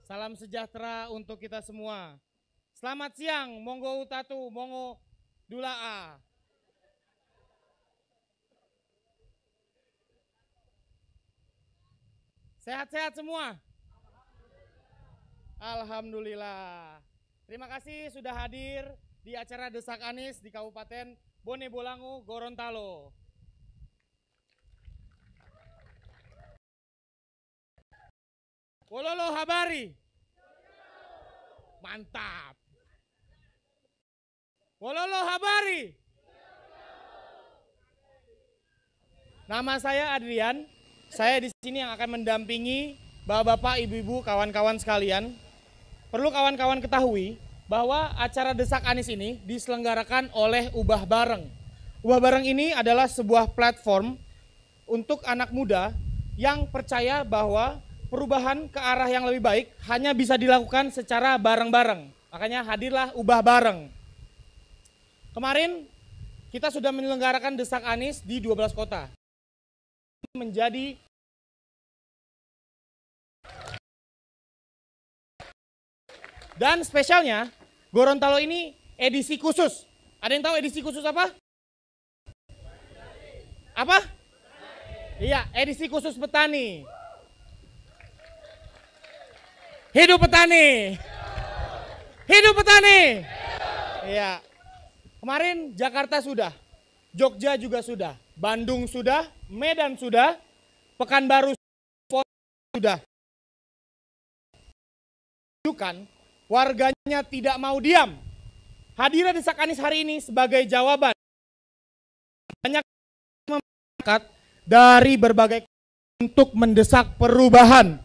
Salam sejahtera untuk kita semua. Selamat siang, monggo utatu, monggo dulaa. Sehat-sehat semua? Alhamdulillah. Terima kasih sudah hadir di acara Desak Anies di Kabupaten Bone Bolango, Gorontalo. Wololo habari. Mantap. Wololo habari. Nama saya Adrian. Saya di sini yang akan mendampingi bapak-bapak, ibu-ibu, kawan-kawan sekalian. Perlu kawan-kawan ketahui bahwa acara Desak Anies ini diselenggarakan oleh Ubah Bareng. Ubah Bareng ini adalah sebuah platform untuk anak muda yang percaya bahwa perubahan ke arah yang lebih baik hanya bisa dilakukan secara bareng-bareng. Makanya hadirlah Ubah Bareng. Kemarin kita sudah menyelenggarakan Desak Anies di 12 kota. Menjadi dan spesialnya Gorontalo ini edisi khusus. Ada yang tahu edisi khusus apa? Apa? Iya, edisi khusus petani. Hidup petani. Hidup petani. Iya. Kemarin Jakarta sudah, Jogja juga sudah, Bandung sudah, Medan sudah, Pekanbaru sudah. Tunjukkan warganya tidak mau diam. Hadirnya Desak Anies hari ini sebagai jawaban. Banyak masyarakat dari berbagai untuk mendesak perubahan.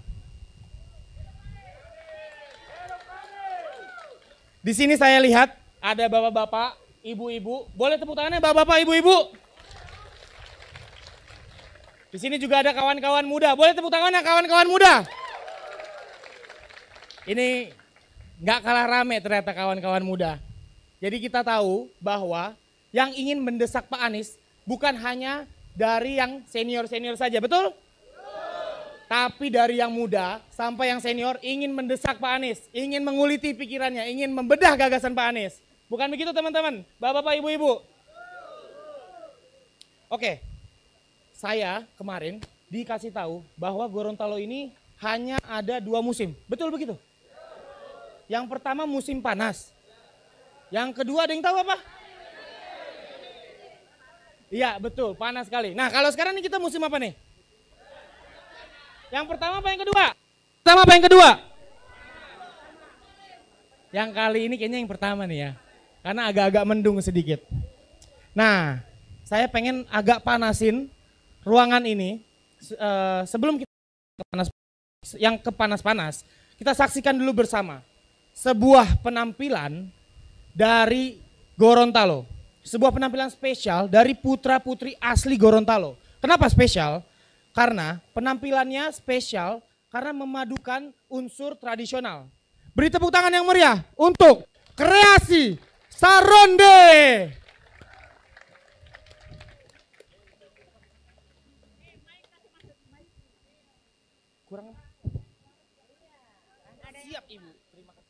Di sini saya lihat ada bapak-bapak, ibu-ibu. Boleh tepuk tangannya bapak-bapak, ibu-ibu? Di sini juga ada kawan-kawan muda. Boleh tepuk tangannya kawan-kawan muda? Ini nggak kalah rame ternyata kawan-kawan muda. Jadi kita tahu bahwa yang ingin mendesak Pak Anies bukan hanya dari yang senior-senior saja, betul? Tapi dari yang muda sampai yang senior ingin mendesak Pak Anies, ingin menguliti pikirannya, ingin membedah gagasan Pak Anies. Bukan begitu teman-teman, bapak-bapak, ibu-ibu? Oke, saya kemarin dikasih tahu bahwa Gorontalo ini hanya ada 2 musim, betul begitu? Yang pertama musim panas, yang kedua ada yang tahu apa? Iya betul, panas sekali. Nah kalau sekarang ini kita musim apa nih? Yang pertama apa yang kedua? Pertama apa yang kedua? Yang kali ini kayaknya yang pertama nih ya. Karena agak-agak mendung sedikit. Nah, saya pengen agak panasin ruangan ini. Sebelum kita ke panas-panas, kita saksikan dulu bersama sebuah penampilan dari Gorontalo. Sebuah penampilan spesial dari putra-putri asli Gorontalo. Kenapa spesial? Karena penampilannya spesial karena memadukan unsur tradisional. Beri tepuk tangan yang meriah untuk kreasi Saronde. Kurang siap Ibu. Terima kasih.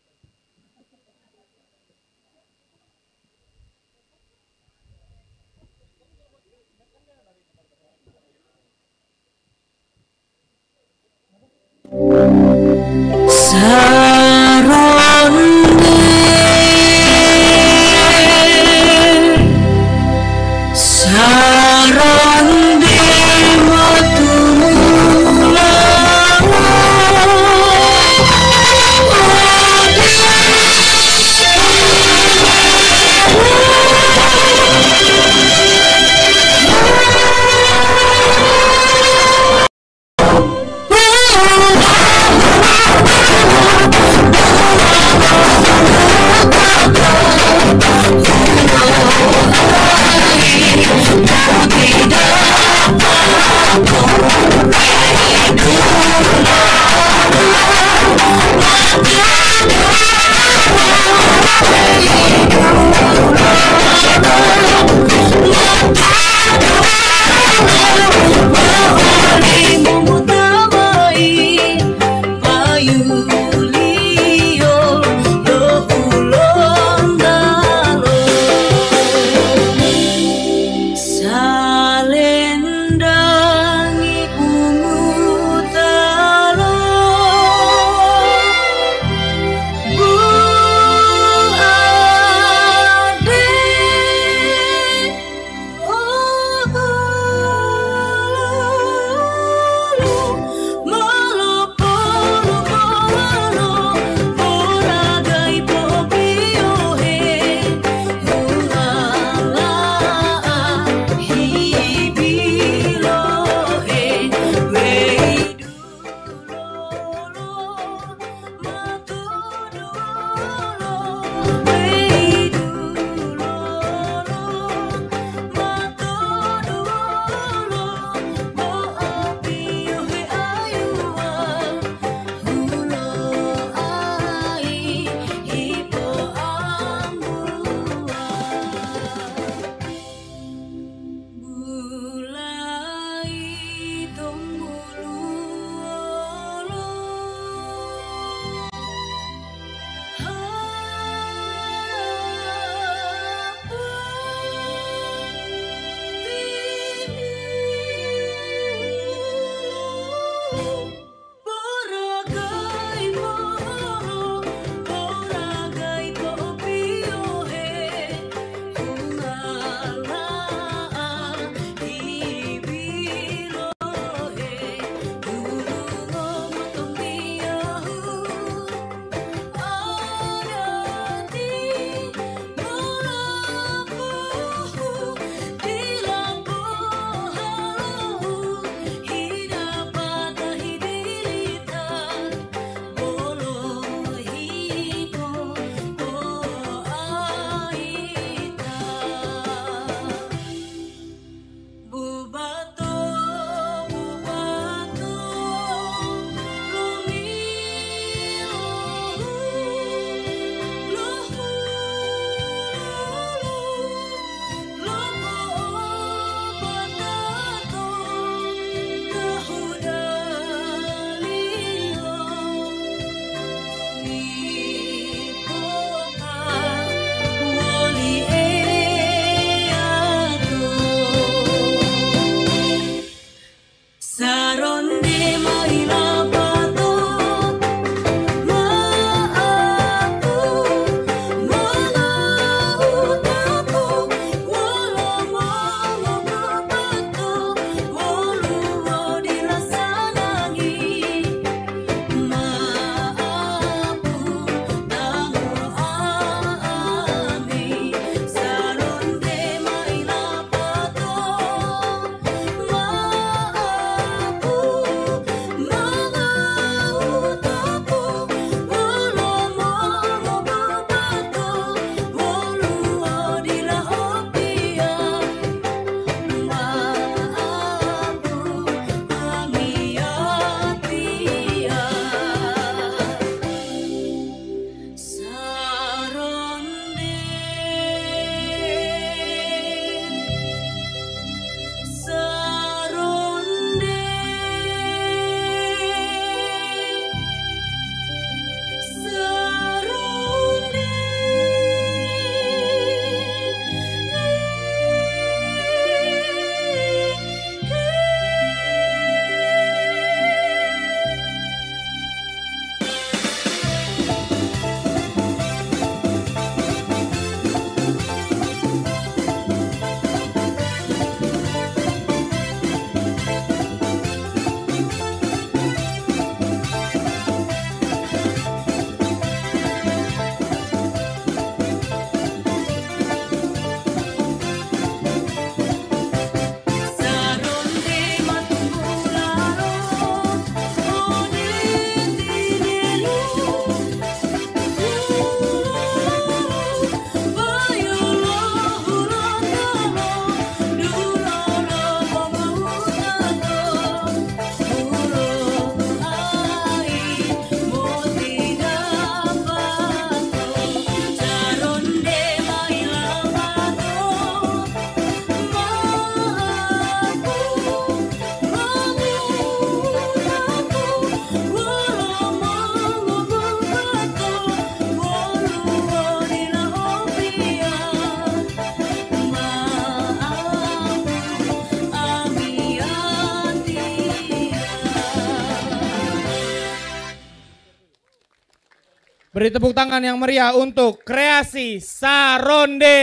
Beri tepuk tangan yang meriah untuk Kreasi Saronde.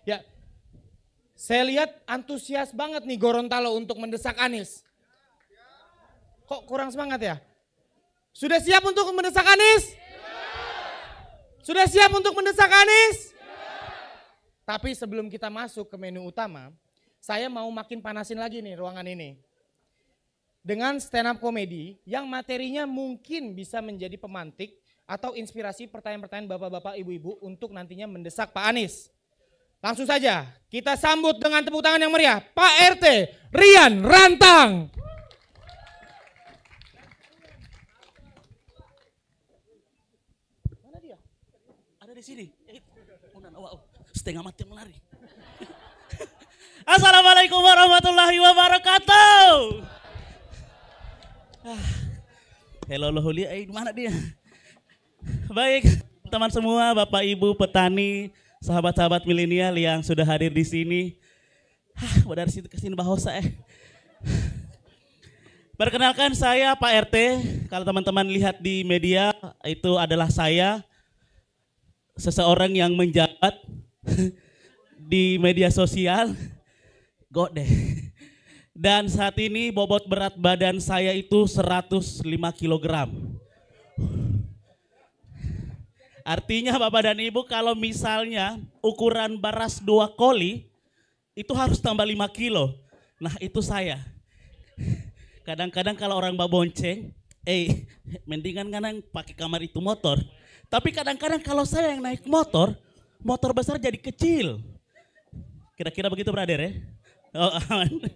Ya, saya lihat antusias banget nih Gorontalo untuk mendesak Anies. Kok kurang semangat ya? Sudah siap untuk mendesak Anies? Sudah siap untuk mendesak Anies? Tapi sebelum kita masuk ke menu utama, saya mau makin panasin lagi nih ruangan ini. Dengan stand up comedy yang materinya mungkin bisa menjadi pemantik atau inspirasi pertanyaan-pertanyaan bapak-bapak ibu-ibu untuk nantinya mendesak Pak Anies. Langsung saja kita sambut dengan tepuk tangan yang meriah Pak RT Rian Rantang. Mana dia? Ada di sini. Setengah mati melari. Assalamualaikum warahmatullahi wabarakatuh. Hello Lohuli, mana dia? Baik, teman semua, Bapak Ibu petani, sahabat-sahabat milenial yang sudah hadir di sini. Dari situ ke sini bahasa Perkenalkan saya Pak RT. Kalau teman-teman lihat di media, itu adalah saya, seseorang yang menjabat di media sosial. Gode. Dan saat ini bobot berat badan saya itu 105 kg. Artinya Bapak dan Ibu kalau misalnya ukuran baras 2 koli itu harus tambah 5 kilo. Nah itu saya. Kadang-kadang kalau orang babonceng, mendingan kadang pakai kamar itu motor. Tapi kadang-kadang kalau saya yang naik motor, motor besar jadi kecil. Kira-kira begitu brother ya? Oh, aman.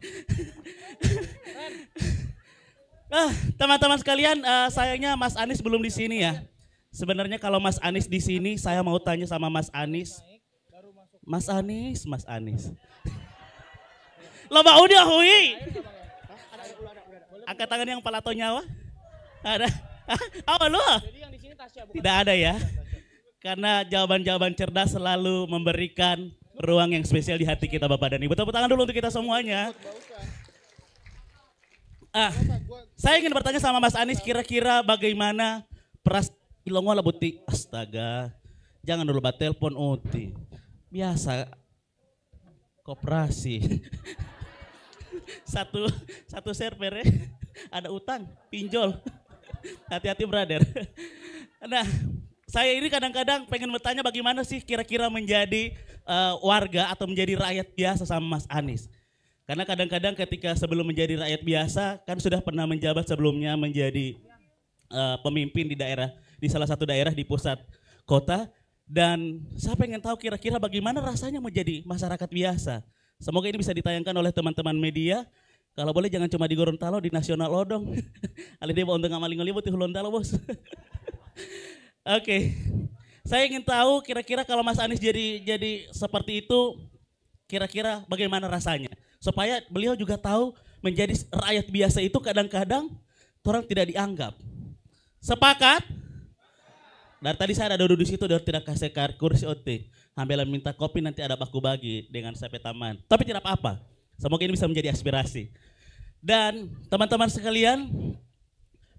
Teman-teman sekalian, sayangnya Mas Anies belum di sini ya. Sebenarnya kalau Mas Anies di sini, saya mau tanya sama Mas Anies. Mas Anies. Loba udah hui. Angkat tangan yang palato nyawa. Ada. Oh lu? Tidak ada ya. Karena jawaban-jawaban cerdas selalu memberikan ruang yang spesial di hati kita Bapak dan Ibu. Tepuk tangan dulu untuk kita semuanya. Saya ingin bertanya sama Mas Anies, kira-kira bagaimana ilongo buti. Astaga, jangan dulu telepon uti. Biasa koperasi. satu server ya. Ada utang, pinjol. Hati-hati brother. Nah, saya ini kadang-kadang pengen bertanya bagaimana sih kira-kira menjadi warga atau menjadi rakyat biasa sama Mas Anies. Karena kadang-kadang ketika sebelum menjadi rakyat biasa kan sudah pernah menjabat sebelumnya menjadi pemimpin di daerah, di salah satu daerah di pusat kota. Dan saya pengen tahu kira-kira bagaimana rasanya menjadi masyarakat biasa. Semoga ini bisa ditayangkan oleh teman-teman media. Kalau boleh jangan cuma di Gorontalo, di nasional odong. Ali dia mau untuk ngamaling di Gorontalo bos. Oke. Saya ingin tahu kira-kira kalau Mas Anies jadi seperti itu, kira-kira bagaimana rasanya? Supaya beliau juga tahu menjadi rakyat biasa itu kadang-kadang orang tidak dianggap. Sepakat? Dari tadi saya ada duduk di situ, dia tidak kasih kursi OT. Ambil minta kopi nanti ada baku bagi dengan sampai taman. Tapi tidak apa-apa. Semoga ini bisa menjadi aspirasi. Dan teman-teman sekalian,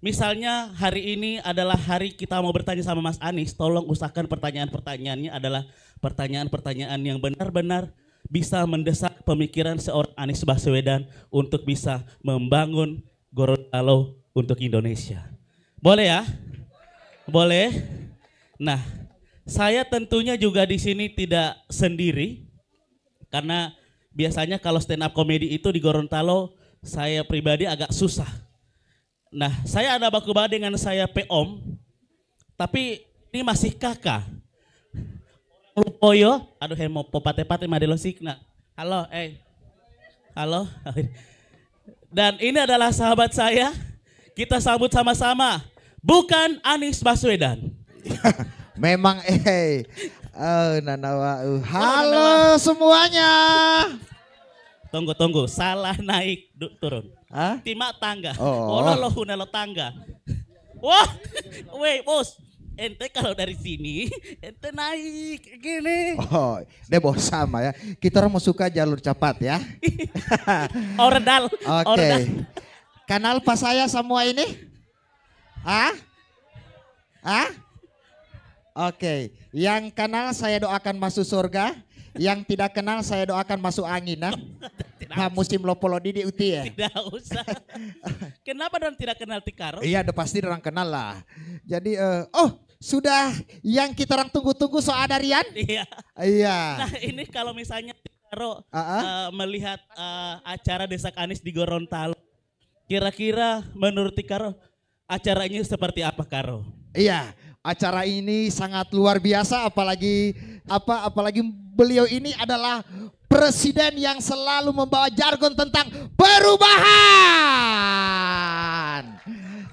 misalnya hari ini adalah hari kita mau bertanya sama Mas Anies, tolong usahakan pertanyaan-pertanyaannya adalah pertanyaan-pertanyaan yang benar-benar bisa mendesak pemikiran seorang Anies Baswedan untuk bisa membangun Gorontalo untuk Indonesia. Boleh ya? Boleh? Nah, saya tentunya juga di sini tidak sendiri karena biasanya kalau stand up comedy itu di Gorontalo saya pribadi agak susah. Nah, saya ada baku baku dengan saya Om, tapi ini masih kakak. Lupoyo, aduh hemo popate-pate madelo sikna. Halo, halo. Dan ini adalah sahabat saya. Kita sambut sama-sama. Bukan Anies Baswedan. Memang Nanawa. Halo semuanya. Tunggu, salah naik turun. Hah? Timak tangga. Oh. Lo hunelo tangga. Wah, wait bos. Ente kalau dari sini, ente naik gini. Oh, deh bos sama ya. Kita orang mau suka jalur cepat ya. Ordal. Oke. Kenal pas saya semua ini? Hah? Hah? Oke, yang kenal saya doakan masuk surga, yang tidak kenal saya doakan masuk angin. Nah, musim lopolodi di uti ya. Tidak usah. Kenapa dan tidak kenal Tikaro? Iya, udah pasti orang kenal lah. Jadi, sudah yang kita orang tunggu-tunggu soal ada Rian? Iya. Iya. Nah ini kalau misalnya Tikaro melihat acara Desak Anies di Gorontalo, kira-kira menurut Tikaro acaranya seperti apa, Karo? Iya, acara ini sangat luar biasa, apalagi beliau ini adalah presiden yang selalu membawa jargon tentang perubahan.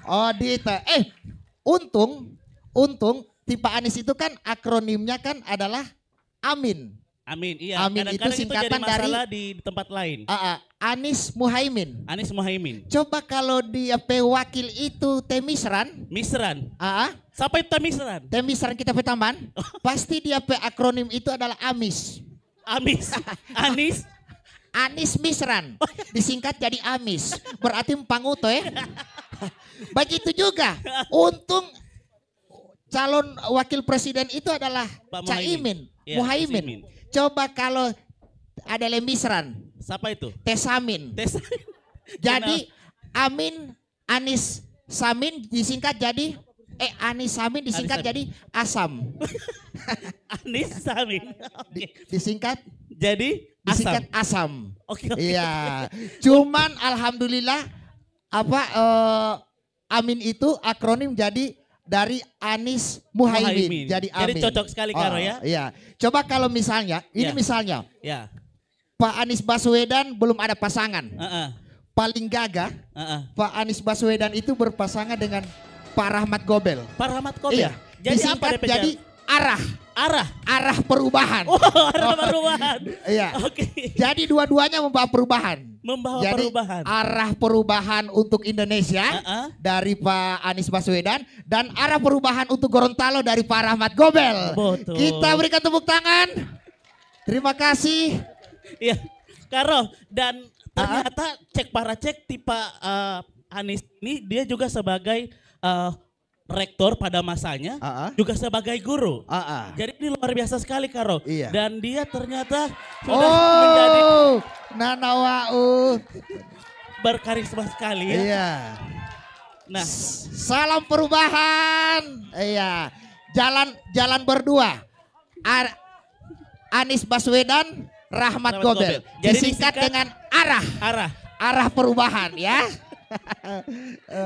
Oh, Dita. Untung tipe Anies itu kan akronimnya kan adalah Amin. Amin, iya. Amin itu Kadang-kadang singkatan jadi masalah dari di tempat lain. Anies Muhaimin. Anies Muhaimin. Coba kalau dia wakil itu Temisran. Misran. Sampai Siapa itu Misran? Temisran kita petaman. Pasti dia akronim itu adalah Amis. Amis. Anis. Anies Misran. Disingkat jadi Amis. Berarti Panguto ya. Begitu juga. Untung calon wakil presiden itu adalah Pak Caimin. Ya, Muhaimin. Coba kalau ada Lemisran. Siapa itu? Tesamin. Jadi Amin Anies Samin disingkat jadi Anies Samin disingkat Anies jadi Asam. Anies Samin. Disingkat Jadi disingkat Asam. Oke. Iya. Cuman alhamdulillah Amin itu akronim jadi dari Anies Muhaimin. Jadi Amin. Jadi cocok sekali Karo ya. Iya. Coba kalau misalnya, ini misalnya Ya. Pak Anies Baswedan belum ada pasangan. Paling gagah Pak Anies Baswedan itu berpasangan dengan Pak Rahmat Gobel. Pak Rahmat Gobel. Iya. Jadi Disingkat apa jadi arah perubahan. Oh, arah perubahan. Iya. Oke. Jadi dua-duanya membawa perubahan. Jadi, perubahan. arah perubahan untuk Indonesia dari Pak Anies Baswedan dan arah perubahan untuk Gorontalo dari Pak Rahmat Gobel. Betul. Kita berikan tepuk tangan. Terima kasih. Iya. Karo, dan ternyata cek tipe Anies ini dia juga sebagai rektor pada masanya, juga sebagai guru. Jadi ini luar biasa sekali Karo. Iya. Dan dia ternyata sudah menjadi Nanawau berkarisma sekali ya. Iya. Nah, salam perubahan. Iya. Jalan berdua. Anies Baswedan, Rahmat Gobel. Jadi Disingkat dengan arah perubahan ya.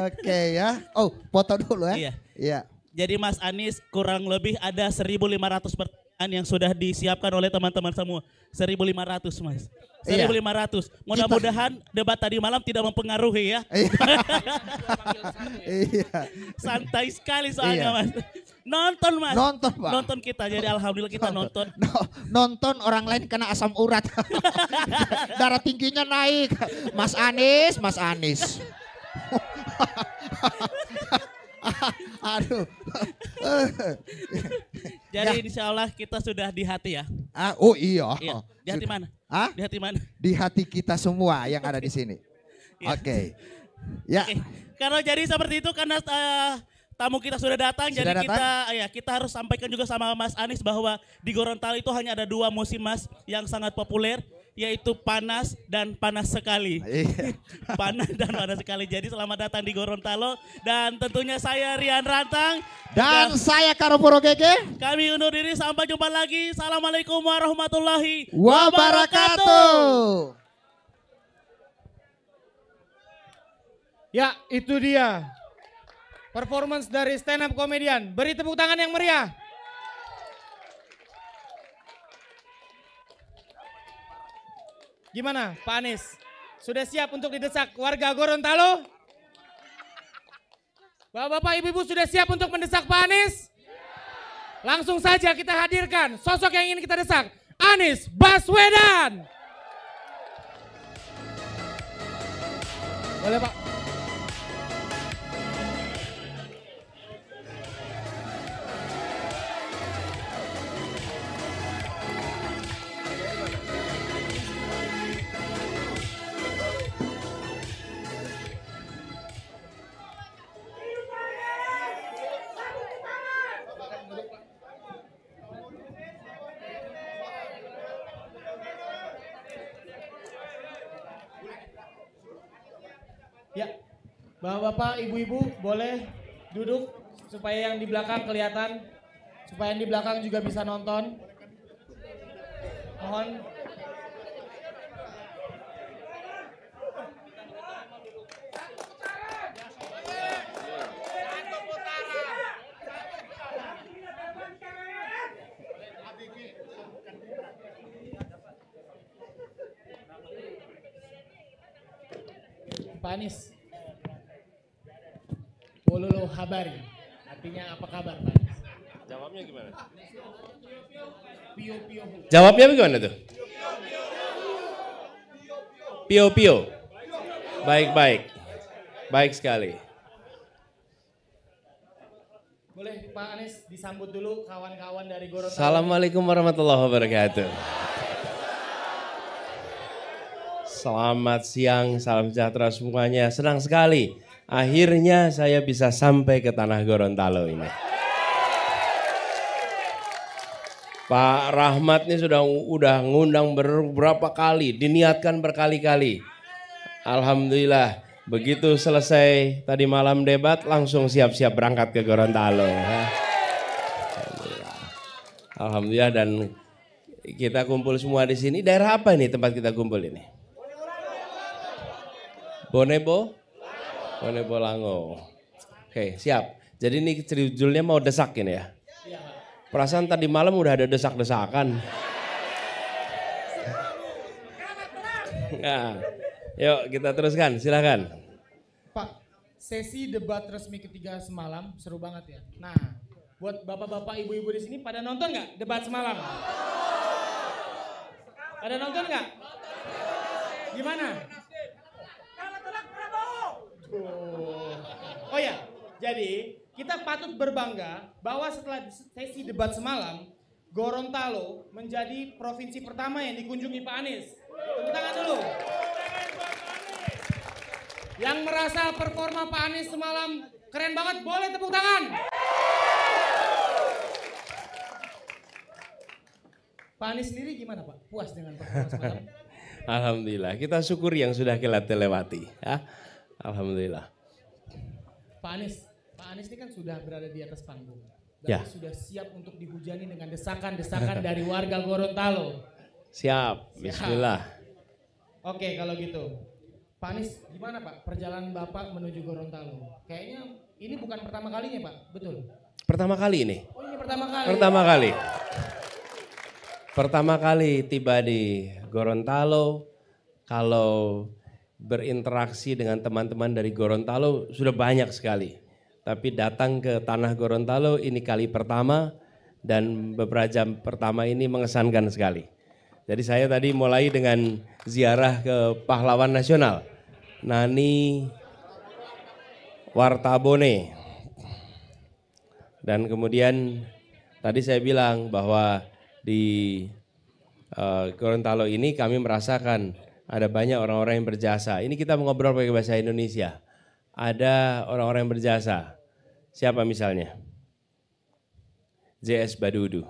Oke ya. Oh, foto dulu ya. Iya. Jadi Mas Anies kurang lebih ada 1.500 pertanyaan yang sudah disiapkan oleh teman-teman semua. 1.500 Mas. 1.500. Mudah-mudahan debat tadi malam tidak mempengaruhi ya. Iya. Santai sekali soalnya Mas. Nonton Mas. Nonton Pak. Nonton kita. Jadi alhamdulillah kita nonton. Nonton orang lain kena asam urat. Darah tingginya naik. Mas Anies. Aduh. Jadi insya Allah kita sudah di hati ya. Oh iya. Di hati mana? Di hati mana? Di hati kita semua yang ada di sini. Oke. Ya. Kalau jadi seperti itu karena tamu kita sudah datang, jadi kita harus sampaikan juga sama Mas Anies bahwa di Gorontalo itu hanya ada 2 musim Mas yang sangat populer, yaitu panas dan panas sekali. Panas dan panas sekali. Jadi selamat datang di Gorontalo dan tentunya saya Rian Rantang dan saya Karo Purogege. Kami undur diri, sampai jumpa lagi. Assalamualaikum warahmatullahi wabarakatuh. Ya, itu dia performance dari stand up komedian. Beri tepuk tangan yang meriah. Gimana Pak Anies? Sudah siap untuk didesak warga Gorontalo? Bapak-bapak, ibu-ibu sudah siap untuk mendesak Pak Anies? Langsung saja kita hadirkan sosok yang ingin kita desak. Anies Baswedan. Boleh Pak. Ya, bapak-bapak, ibu-ibu boleh duduk supaya yang di belakang kelihatan, supaya yang di belakang juga bisa nonton. Mohon. Pak Anies. Wololo habari. Artinya apa kabar Pak Anies? Jawabnya gimana? Pio-pio. Jawabnya gimana tuh? Pio-pio. Baik-baik. Baik sekali. Boleh Pak Anies disambut dulu kawan-kawan dari Gorontalo. Assalamualaikum warahmatullahi wabarakatuh. Selamat siang, salam sejahtera semuanya. Senang sekali. Akhirnya saya bisa sampai ke tanah Gorontalo ini. Pak Rahmat ini udah ngundang beberapa kali, diniatkan berkali-kali. Alhamdulillah, begitu selesai tadi malam debat langsung siap-siap berangkat ke Gorontalo. Alhamdulillah dan kita kumpul semua di sini. Daerah apa ini tempat kita kumpul ini? Bonebo Lango. Oke, siap. Jadi ini judulnya mau desak ini ya. Perasaan tadi malam udah ada desak-desakan. Nah, yuk kita teruskan, silakan. Pak, sesi debat resmi ketiga semalam seru banget ya. Nah, buat bapak-bapak, ibu-ibu di sini pada nonton nggak debat semalam? Pada nonton nggak? Gimana? Oh ya, jadi kita patut berbangga bahwa setelah sesi debat semalam, Gorontalo menjadi provinsi pertama yang dikunjungi Pak Anies. Tepuk tangan dulu. Yang merasa performa Pak Anies semalam keren banget, boleh tepuk tangan. Pak Anies sendiri gimana Pak? Puas dengan performa semalam? Alhamdulillah, kita syukuri yang sudah kita lewati. Ya. Alhamdulillah. Pak Anies ini kan sudah berada di atas panggung. Ya. Sudah siap untuk dihujani dengan desakan-desakan dari warga Gorontalo. Siap, bismillah. Oke, kalau gitu. Pak Anies, gimana Pak perjalanan Bapak menuju Gorontalo? Kayaknya ini bukan pertama kalinya Pak, betul? Pertama kali ini? Oh ini pertama kali? Pertama kali. Pertama kali tiba di Gorontalo, kalau berinteraksi dengan teman-teman dari Gorontalo sudah banyak sekali. Tapi datang ke tanah Gorontalo ini kali pertama dan beberapa jam pertama ini mengesankan sekali. Jadi saya tadi mulai dengan ziarah ke pahlawan nasional, Nani Wartabone. Dan kemudian tadi saya bilang bahwa di Gorontalo ini kami merasakan ada banyak orang-orang yang berjasa. Ini kita mengobrol pakai bahasa Indonesia. Ada orang-orang yang berjasa. Siapa misalnya? JS Badudu.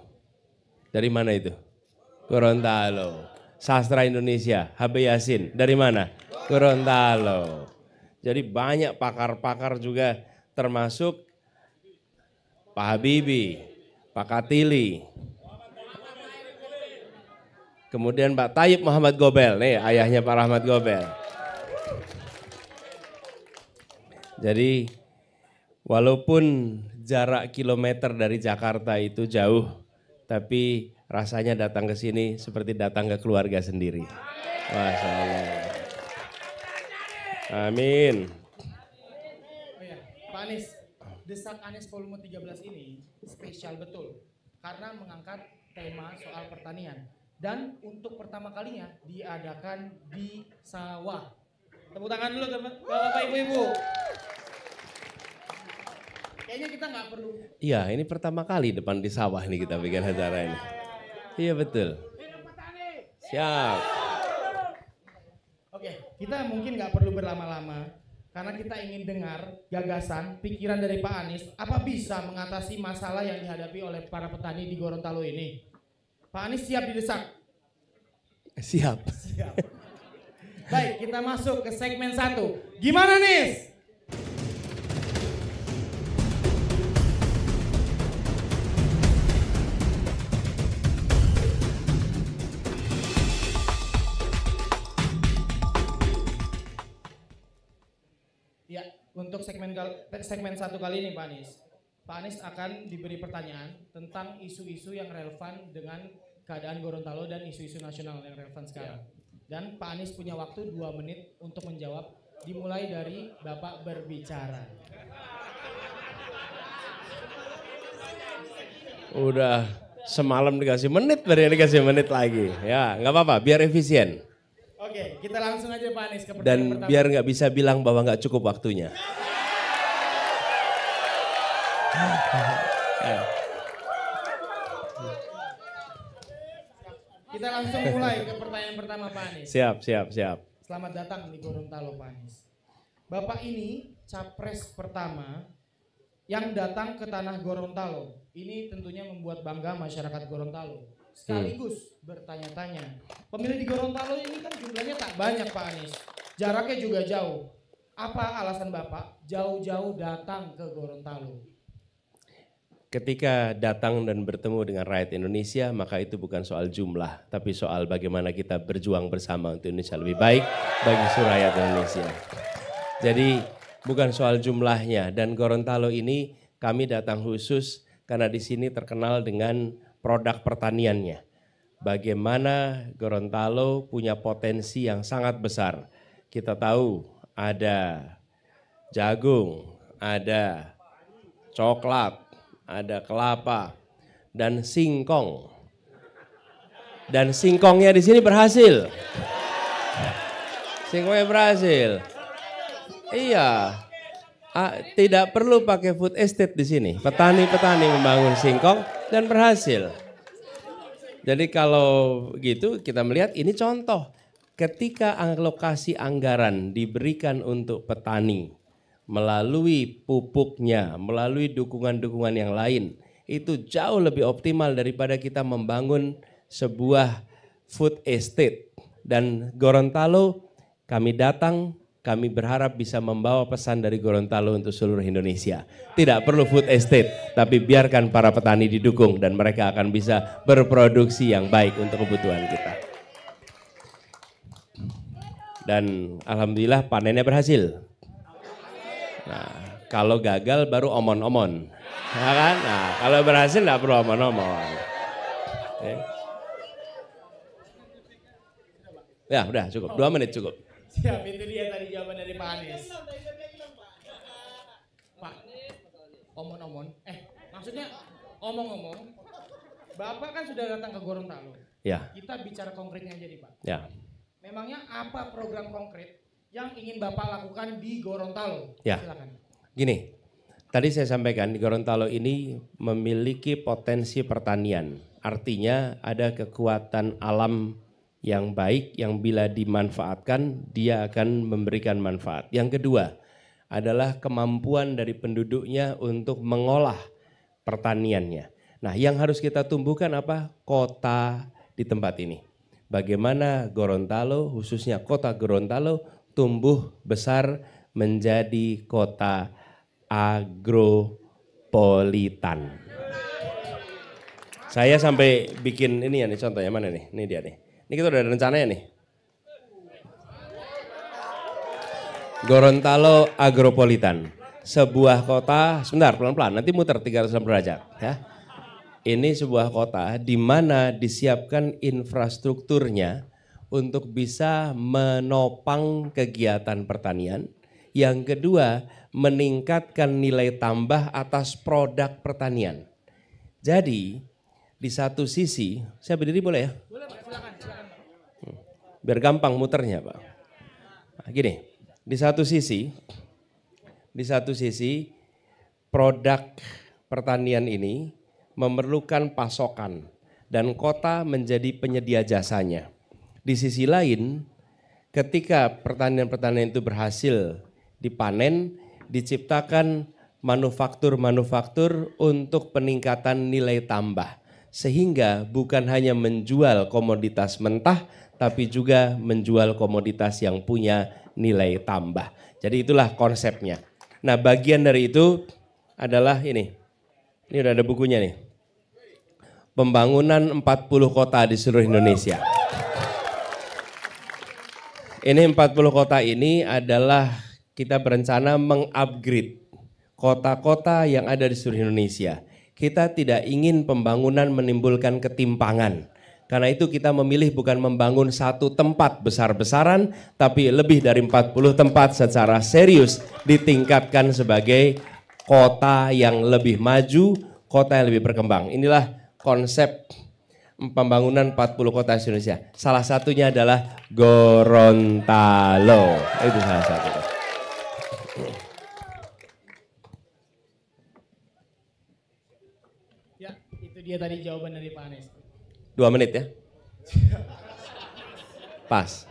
Dari mana itu? Gorontalo. Sastra Indonesia, HB Yasin. Dari mana? Gorontalo. Jadi banyak pakar-pakar juga termasuk Pak Habibie, Pak Katili. Kemudian Pak Tayyip Muhammad Gobel, nih ayahnya Pak Rahmat Gobel. Jadi walaupun jarak kilometer dari Jakarta itu jauh, tapi rasanya datang ke sini seperti datang ke keluarga sendiri. Masya Allah. Amin. Oh ya, Pak Anies, Desak Anies volume 13 ini spesial betul karena mengangkat tema soal pertanian. Dan untuk pertama kalinya diadakan di sawah. Tepuk tangan dulu Bapak Ibu-Ibu. Kayaknya kita nggak perlu. Iya, ini pertama kali depan di sawah nih kita bikin acara ini. Iya betul. Siap. Oke, kita mungkin nggak perlu berlama-lama karena kita ingin dengar gagasan, pikiran dari Pak Anies apa bisa mengatasi masalah yang dihadapi oleh para petani di Gorontalo ini. Pak Anies siap didesak? Siap. Siap. Baik, kita masuk ke segmen 1. Gimana nih? Ya, untuk segmen 1 kali ini Pak Anies akan diberi pertanyaan tentang isu-isu yang relevan dengan keadaan Gorontalo dan isu-isu nasional yang relevan sekarang. Dan Pak Anies punya waktu 2 menit untuk menjawab, dimulai dari Bapak berbicara. Udah semalam dikasih menit, baru dikasih menit lagi. Ya, nggak apa-apa, biar efisien. Oke, kita langsung aja Pak Anies ke pertanyaan Dan pertama. biar nggak bisa bilang bahwa nggak cukup waktunya. Kita langsung mulai ke pertanyaan pertama Pak Anies. Siap. Selamat datang di Gorontalo Pak Anies. Bapak ini capres pertama yang datang ke tanah Gorontalo. Ini tentunya membuat bangga masyarakat Gorontalo. Sekaligus bertanya-tanya, pemilih di Gorontalo ini kan jumlahnya tak banyak Pak Anies. Jaraknya juga jauh. Apa alasan Bapak jauh-jauh datang ke Gorontalo? Ketika datang dan bertemu dengan rakyat Indonesia, maka itu bukan soal jumlah, tapi soal bagaimana kita berjuang bersama untuk Indonesia lebih baik bagi seluruh rakyat Indonesia. Jadi bukan soal jumlahnya, dan Gorontalo ini kami datang khusus karena di sini terkenal dengan produk pertaniannya. Bagaimana Gorontalo punya potensi yang sangat besar. Kita tahu ada jagung, ada coklat, ada kelapa, dan singkong. Dan singkongnya di sini berhasil. Singkongnya berhasil. Iya. Tidak perlu pakai food estate di sini. Petani-petani membangun singkong dan berhasil. Jadi kalau gitu kita melihat ini contoh. Ketika alokasi anggaran diberikan untuk petani melalui pupuknya, melalui dukungan-dukungan yang lain, itu jauh lebih optimal daripada kita membangun sebuah food estate. Dan Gorontalo kami datang, kami berharap bisa membawa pesan dari Gorontalo untuk seluruh Indonesia. Tidak perlu food estate, tapi biarkan para petani didukung dan mereka akan bisa berproduksi yang baik untuk kebutuhan kita. Dan alhamdulillah panennya berhasil. Nah, kalau gagal baru omon-omon. Ya kan? Nah, kalau berhasil enggak perlu omon-omon. Ya, udah cukup. 2 menit cukup. Siap, itu dia tadi jawaban dari Pak Anies. Pak, omon-omon. Maksudnya omong-omong. Bapak kan sudah datang ke Gorontalo. Ya. Kita bicara konkretnya aja nih Pak. Ya. Memangnya apa program konkret yang ingin Bapak lakukan di Gorontalo? Ya. Silakan. Gini, tadi saya sampaikan di Gorontalo ini memiliki potensi pertanian. Artinya ada kekuatan alam yang baik yang bila dimanfaatkan dia akan memberikan manfaat. Yang kedua adalah kemampuan dari penduduknya untuk mengolah pertaniannya. Nah, yang harus kita tumbuhkan apa? Kota di tempat ini. Bagaimana Gorontalo, khususnya kota Gorontalo, tumbuh besar menjadi kota agropolitan. Saya sampai bikin ini ya nih contohnya, mana nih? Ini dia nih. Ini kita udah ada rencananya nih. Gorontalo agropolitan. Sebuah kota, sebentar pelan-pelan, nanti muter 360 derajat ya. Ini sebuah kota di mana disiapkan infrastrukturnya untuk bisa menopang kegiatan pertanian. Yang kedua, meningkatkan nilai tambah atas produk pertanian. Jadi, di satu sisi, saya berdiri boleh ya? Boleh Pak, silakan. Biar gampang muternya Pak. Nah, gini, di satu sisi produk pertanian ini memerlukan pasokan dan kota menjadi penyedia jasanya. Di sisi lain, ketika pertanian-pertanian itu berhasil dipanen, diciptakan manufaktur-manufaktur untuk peningkatan nilai tambah. Sehingga bukan hanya menjual komoditas mentah, tapi juga menjual komoditas yang punya nilai tambah. Jadi itulah konsepnya. Nah, bagian dari itu adalah ini. Ini udah ada bukunya nih. Pembangunan 40 kota di seluruh Indonesia. Ini 40 kota ini adalah kita berencana mengupgrade kota-kota yang ada di seluruh Indonesia. Kita tidak ingin pembangunan menimbulkan ketimpangan. Karena itu kita memilih bukan membangun satu tempat besar-besaran, tapi lebih dari 40 tempat secara serius ditingkatkan sebagai kota yang lebih maju, kota yang lebih berkembang. Inilah konsep pembangunan 40 kota di Indonesia. Salah satunya adalah Gorontalo. Itu salah satu. Ya, itu dia tadi jawaban dari Pak Anies. 2 menit ya. Pas.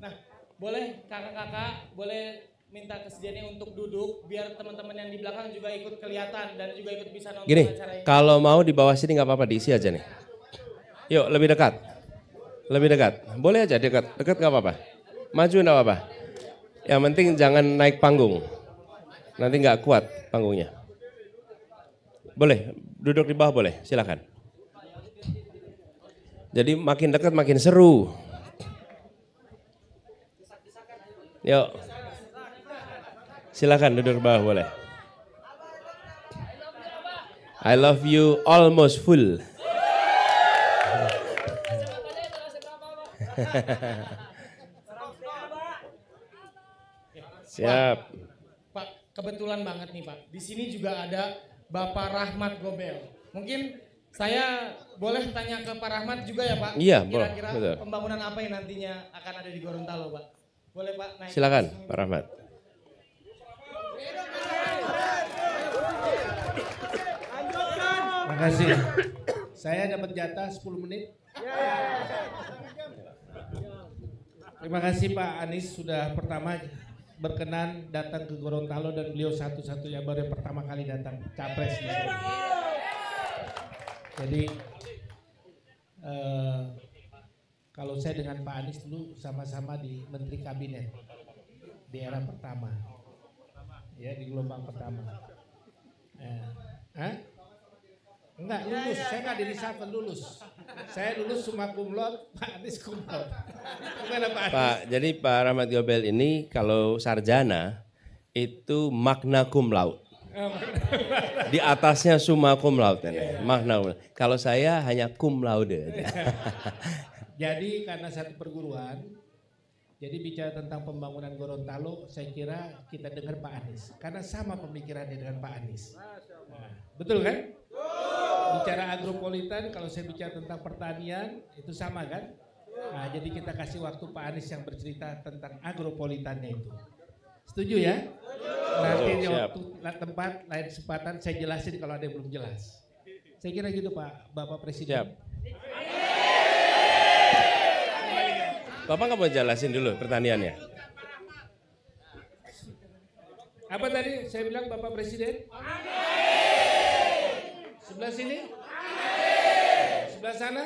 Nah, boleh kakak-kakak, boleh minta kesediaannya untuk duduk biar teman-teman yang di belakang juga ikut kelihatan dan juga ikut bisa nonton Gini, acara ini. kalau mau di bawah sini nggak apa-apa, diisi aja nih. Yuk, lebih dekat. Lebih dekat. Boleh aja dekat. Dekat nggak apa-apa. Maju nggak apa-apa. Yang penting jangan naik panggung. Nanti nggak kuat panggungnya. Boleh, duduk di bawah boleh, silakan. Jadi makin dekat makin seru. Yuk. Silakan duduk di bawah boleh. I love you almost full. Siap. Pak, kebetulan banget nih Pak. Di sini juga ada Bapak Rahmat Gobel. Mungkin saya boleh tanya ke Pak Rahmat juga ya Pak? Iya, Kira-kira betul. pembangunan apa yang nantinya akan ada di Gorontalo Pak? Boleh Pak? Naik. Silakan Pak Rahmat. Terima kasih. Saya dapat jatah 10 menit. Terima kasih Pak Anies sudah pertama berkenan datang ke Gorontalo dan beliau satu-satunya baru yang pertama kali datang capres di sini. Jadi kalau saya dengan Pak Anies dulu sama-sama di Menteri Kabinet di era pertama, ya di gelombang pertama. Enggak lulus, saya enggak di reshuffle lulus. Saya lulus summa cum laude, Pak Anies cum laude. Gimana Pak Anies? Pak, jadi Pak Rahmat Gobel ini kalau sarjana itu magna cum laude. Di atasnya summa cum laude. Magna cum laude. Kalau saya hanya cum laude. Jadi karena satu perguruan, jadi bicara tentang pembangunan Gorontalo, saya kira kita dengar Pak Anies. Karena sama pemikirannya dengan Pak Anies. Nah, betul kan? Bicara agropolitan, kalau saya bicara tentang pertanian, itu sama kan? Nah, jadi kita kasih waktu Pak Anies yang bercerita tentang agropolitannya itu. Setuju ya? Nanti di Siap. waktu tempat, lain kesempatan saya jelasin kalau ada yang belum jelas. Saya kira gitu Pak, Bapak Presiden. Siap. Bapak nggak mau jelasin dulu pertaniannya? Apa tadi saya bilang Bapak Presiden? Sebelah sini? Sebelah sana?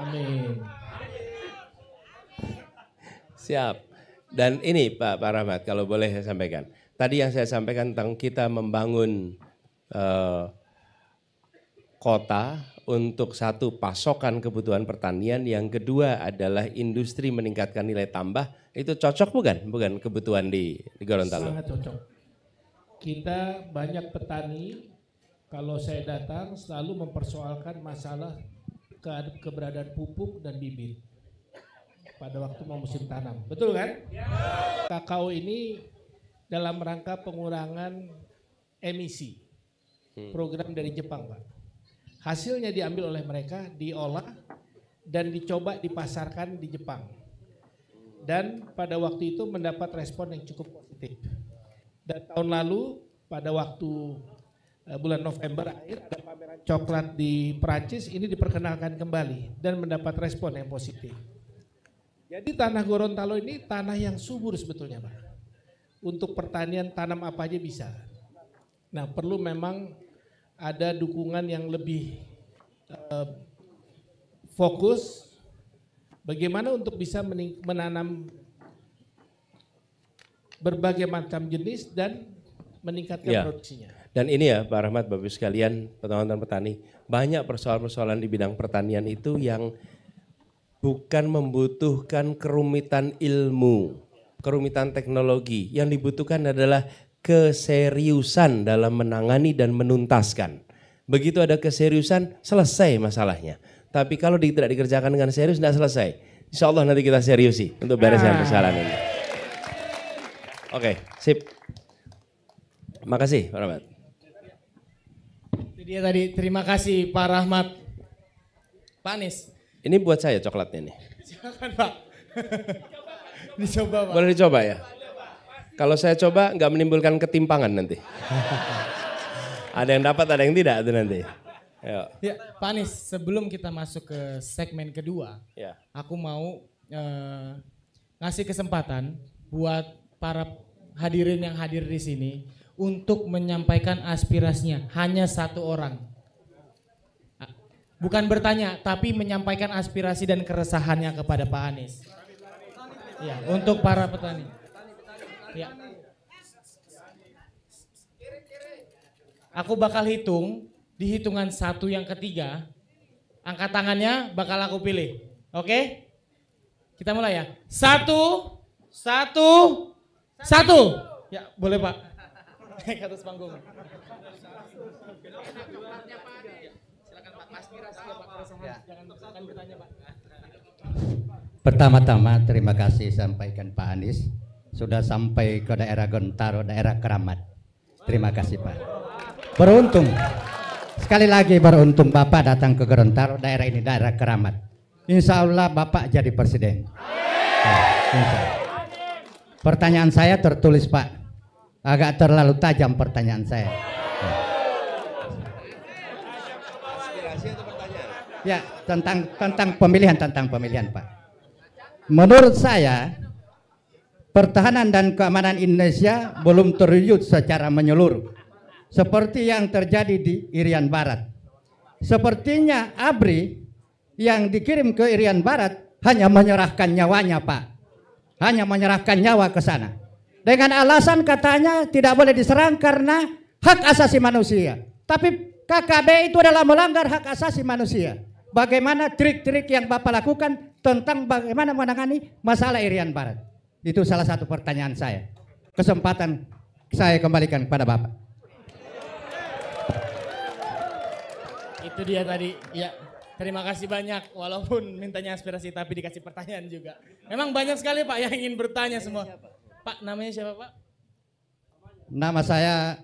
Amin. Siap. Dan ini Pak Rahmat, kalau boleh saya sampaikan. Tadi yang saya sampaikan tentang kita membangun kota untuk satu pasokan kebutuhan pertanian, yang kedua adalah industri meningkatkan nilai tambah. Itu cocok bukan? Bukan kebutuhan di Gorontalo. Sangat cocok. Kita banyak petani, kalau saya datang selalu mempersoalkan masalah keberadaan pupuk dan bibit pada waktu mau musim tanam. Betul kan? Kakao ini dalam rangka pengurangan emisi. Program dari Jepang, Pak. Hasilnya diambil oleh mereka, diolah dan dicoba dipasarkan di Jepang. Dan pada waktu itu mendapat respon yang cukup positif. Dan tahun lalu pada waktu bulan November akhir ada pameran coklat di Perancis, ini diperkenalkan kembali dan mendapat respon yang positif. Jadi tanah Gorontalo ini tanah yang subur sebetulnya Pak. Untuk pertanian tanam apa aja bisa. Nah perlu memang ada dukungan yang lebih fokus bagaimana untuk bisa menanam berbagai macam jenis dan meningkatkan Ya. produksinya. Dan ini ya Pak Rahmat, Bapak Ibu sekalian, teman-teman petani, banyak persoalan-persoalan di bidang pertanian itu yang bukan membutuhkan kerumitan ilmu, kerumitan teknologi. Yang dibutuhkan adalah keseriusan dalam menangani dan menuntaskan. Begitu ada keseriusan, selesai masalahnya. Tapi kalau tidak dikerjakan dengan serius, tidak selesai. Insya Allah nanti kita seriusi untuk bereskan persoalan ini. Oke, sip. Makasih Pak Rahmat. Itu dia tadi, terima kasih Pak Rahmat. Pak Anies, Ini buat saya coklatnya nih. silakan Pak. Dicoba Pak. Boleh dicoba ya? Kalau saya coba nggak menimbulkan ketimpangan nanti. Ada yang dapat, ada yang tidak itu nanti. Ayo. Ya, Pak Anies, sebelum kita masuk ke segmen kedua, Ya. aku mau ngasih kesempatan buat para hadirin yang hadir di sini untuk menyampaikan aspirasinya, hanya satu orang. Bukan bertanya, tapi menyampaikan aspirasi dan keresahannya kepada Pak Anies. Ya, untuk para petani. Ya. Aku bakal hitung, di hitungan 1 yang ketiga, angkat tangannya bakal aku pilih. Oke? Kita mulai ya. 1, 1, 1. Ya, boleh Pak. Naik ke atas panggung. Silakan Pak, aspirasi ya Pak, keresahan. Jangan bertanya Pak. Pertama-tama terima kasih sampaikan Pak Anies sudah sampai ke daerah Gorontalo, daerah Keramat. Terima kasih Pak. Beruntung, sekali lagi beruntung Bapak datang ke Gorontalo, daerah ini daerah Keramat. Insya Allah Bapak jadi presiden. Insya Allah. Pertanyaan saya tertulis Pak, agak terlalu tajam pertanyaan saya. Ya, tentang pemilihan Pak. Menurut saya, pertahanan dan keamanan Indonesia belum terwujud secara menyeluruh. Seperti yang terjadi di Irian Barat. Sepertinya ABRI yang dikirim ke Irian Barat hanya menyerahkan nyawanya Pak. Hanya menyerahkan nyawa ke sana. Dengan alasan katanya tidak boleh diserang karena hak asasi manusia. Tapi KKB itu adalah melanggar hak asasi manusia. Bagaimana trik-trik yang Bapak lakukan tentang bagaimana menangani masalah Irian Barat? Itu salah satu pertanyaan saya. Kesempatan saya kembalikan kepada Bapak. Itu dia tadi. Ya, terima kasih banyak. Walaupun mintanya aspirasi tapi dikasih pertanyaan juga. Memang banyak sekali Pak yang ingin bertanya semua. Pak, namanya siapa Pak? Nama saya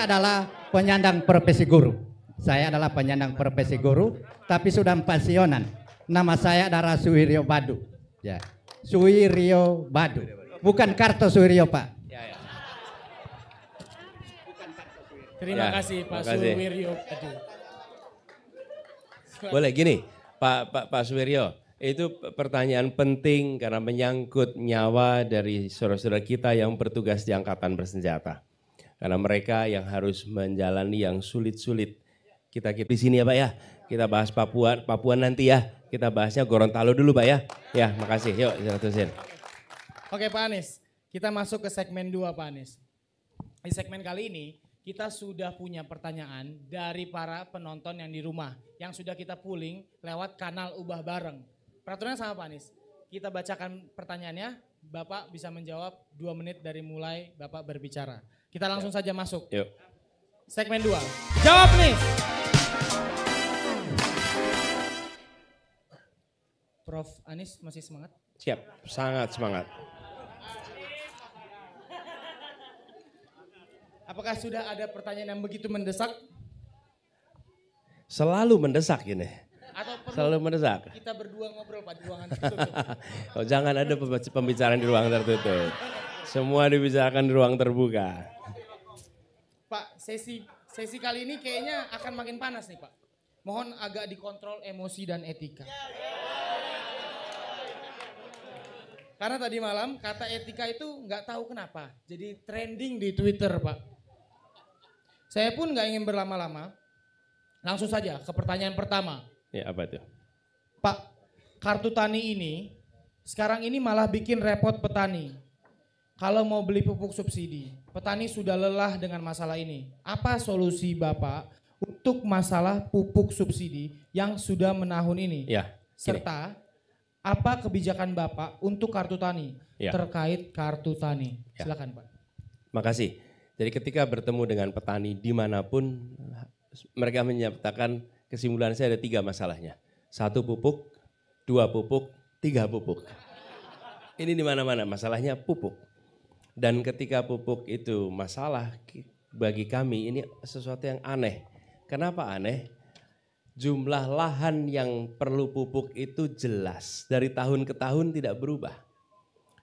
adalah penyandang profesi guru. Saya adalah penyandang profesi guru, tapi sudah pensiunan. Nama saya adalah Suwiryo Badu. Ya, Suwiryo Badu. Bukan Kartosuwiryo Pak. Terima Ya, kasih Pak makasih. Suwiryo Badu. Boleh gini, Pak Suwiryo, itu pertanyaan penting karena menyangkut nyawa dari saudara-saudara kita yang bertugas di angkatan bersenjata. Karena mereka yang harus menjalani yang sulit-sulit. Kita di sini ya Pak ya. Kita bahas Papua nanti ya. Kita bahasnya Gorontalo dulu Pak ya. Ya, makasih. Yuk, terusin. Oke Pak Anies, kita masuk ke segmen 2 Pak Anies. Di segmen kali ini kita sudah punya pertanyaan dari para penonton yang di rumah. Yang sudah kita pooling lewat kanal Ubah Bareng. Peraturannya sama Pak Anies. Kita bacakan pertanyaannya, Bapak bisa menjawab 2 menit dari mulai Bapak berbicara. Kita langsung saja masuk. Yuk. Segmen 2. Jawab nih. Prof. Anies masih semangat? Siap, sangat semangat. Apakah sudah ada pertanyaan yang begitu mendesak? Selalu mendesak ini. Atau perlu Selalu mendesak. kita berdua ngobrol Pak di ruangan tertutup? Oh, jangan ada pembicaraan di ruang tertutup. Semua dibicarakan di ruang terbuka. Pak, sesi kali ini kayaknya akan makin panas nih Pak. Mohon agak dikontrol emosi dan etika. Karena tadi malam kata etika itu nggak tahu kenapa. Jadi trending di Twitter Pak. Saya pun nggak ingin berlama-lama. Langsung saja ke pertanyaan pertama. Ya, apa itu? Pak, kartu tani ini sekarang ini malah bikin repot petani. Kalau mau beli pupuk subsidi, petani sudah lelah dengan masalah ini. Apa solusi Bapak untuk masalah pupuk subsidi yang sudah menahun ini? Ya, gini. Serta apa kebijakan Bapak untuk kartu tani Ya. terkait kartu tani? Ya. Silakan Pak. Makasih. Jadi ketika bertemu dengan petani dimanapun, mereka menyatakan kesimpulan saya ada 3 masalahnya. 1 pupuk, 2 pupuk, 3 pupuk. Ini di mana-mana masalahnya pupuk. Dan ketika pupuk itu masalah bagi kami ini sesuatu yang aneh. Kenapa aneh? Jumlah lahan yang perlu pupuk itu jelas. Dari tahun ke tahun tidak berubah.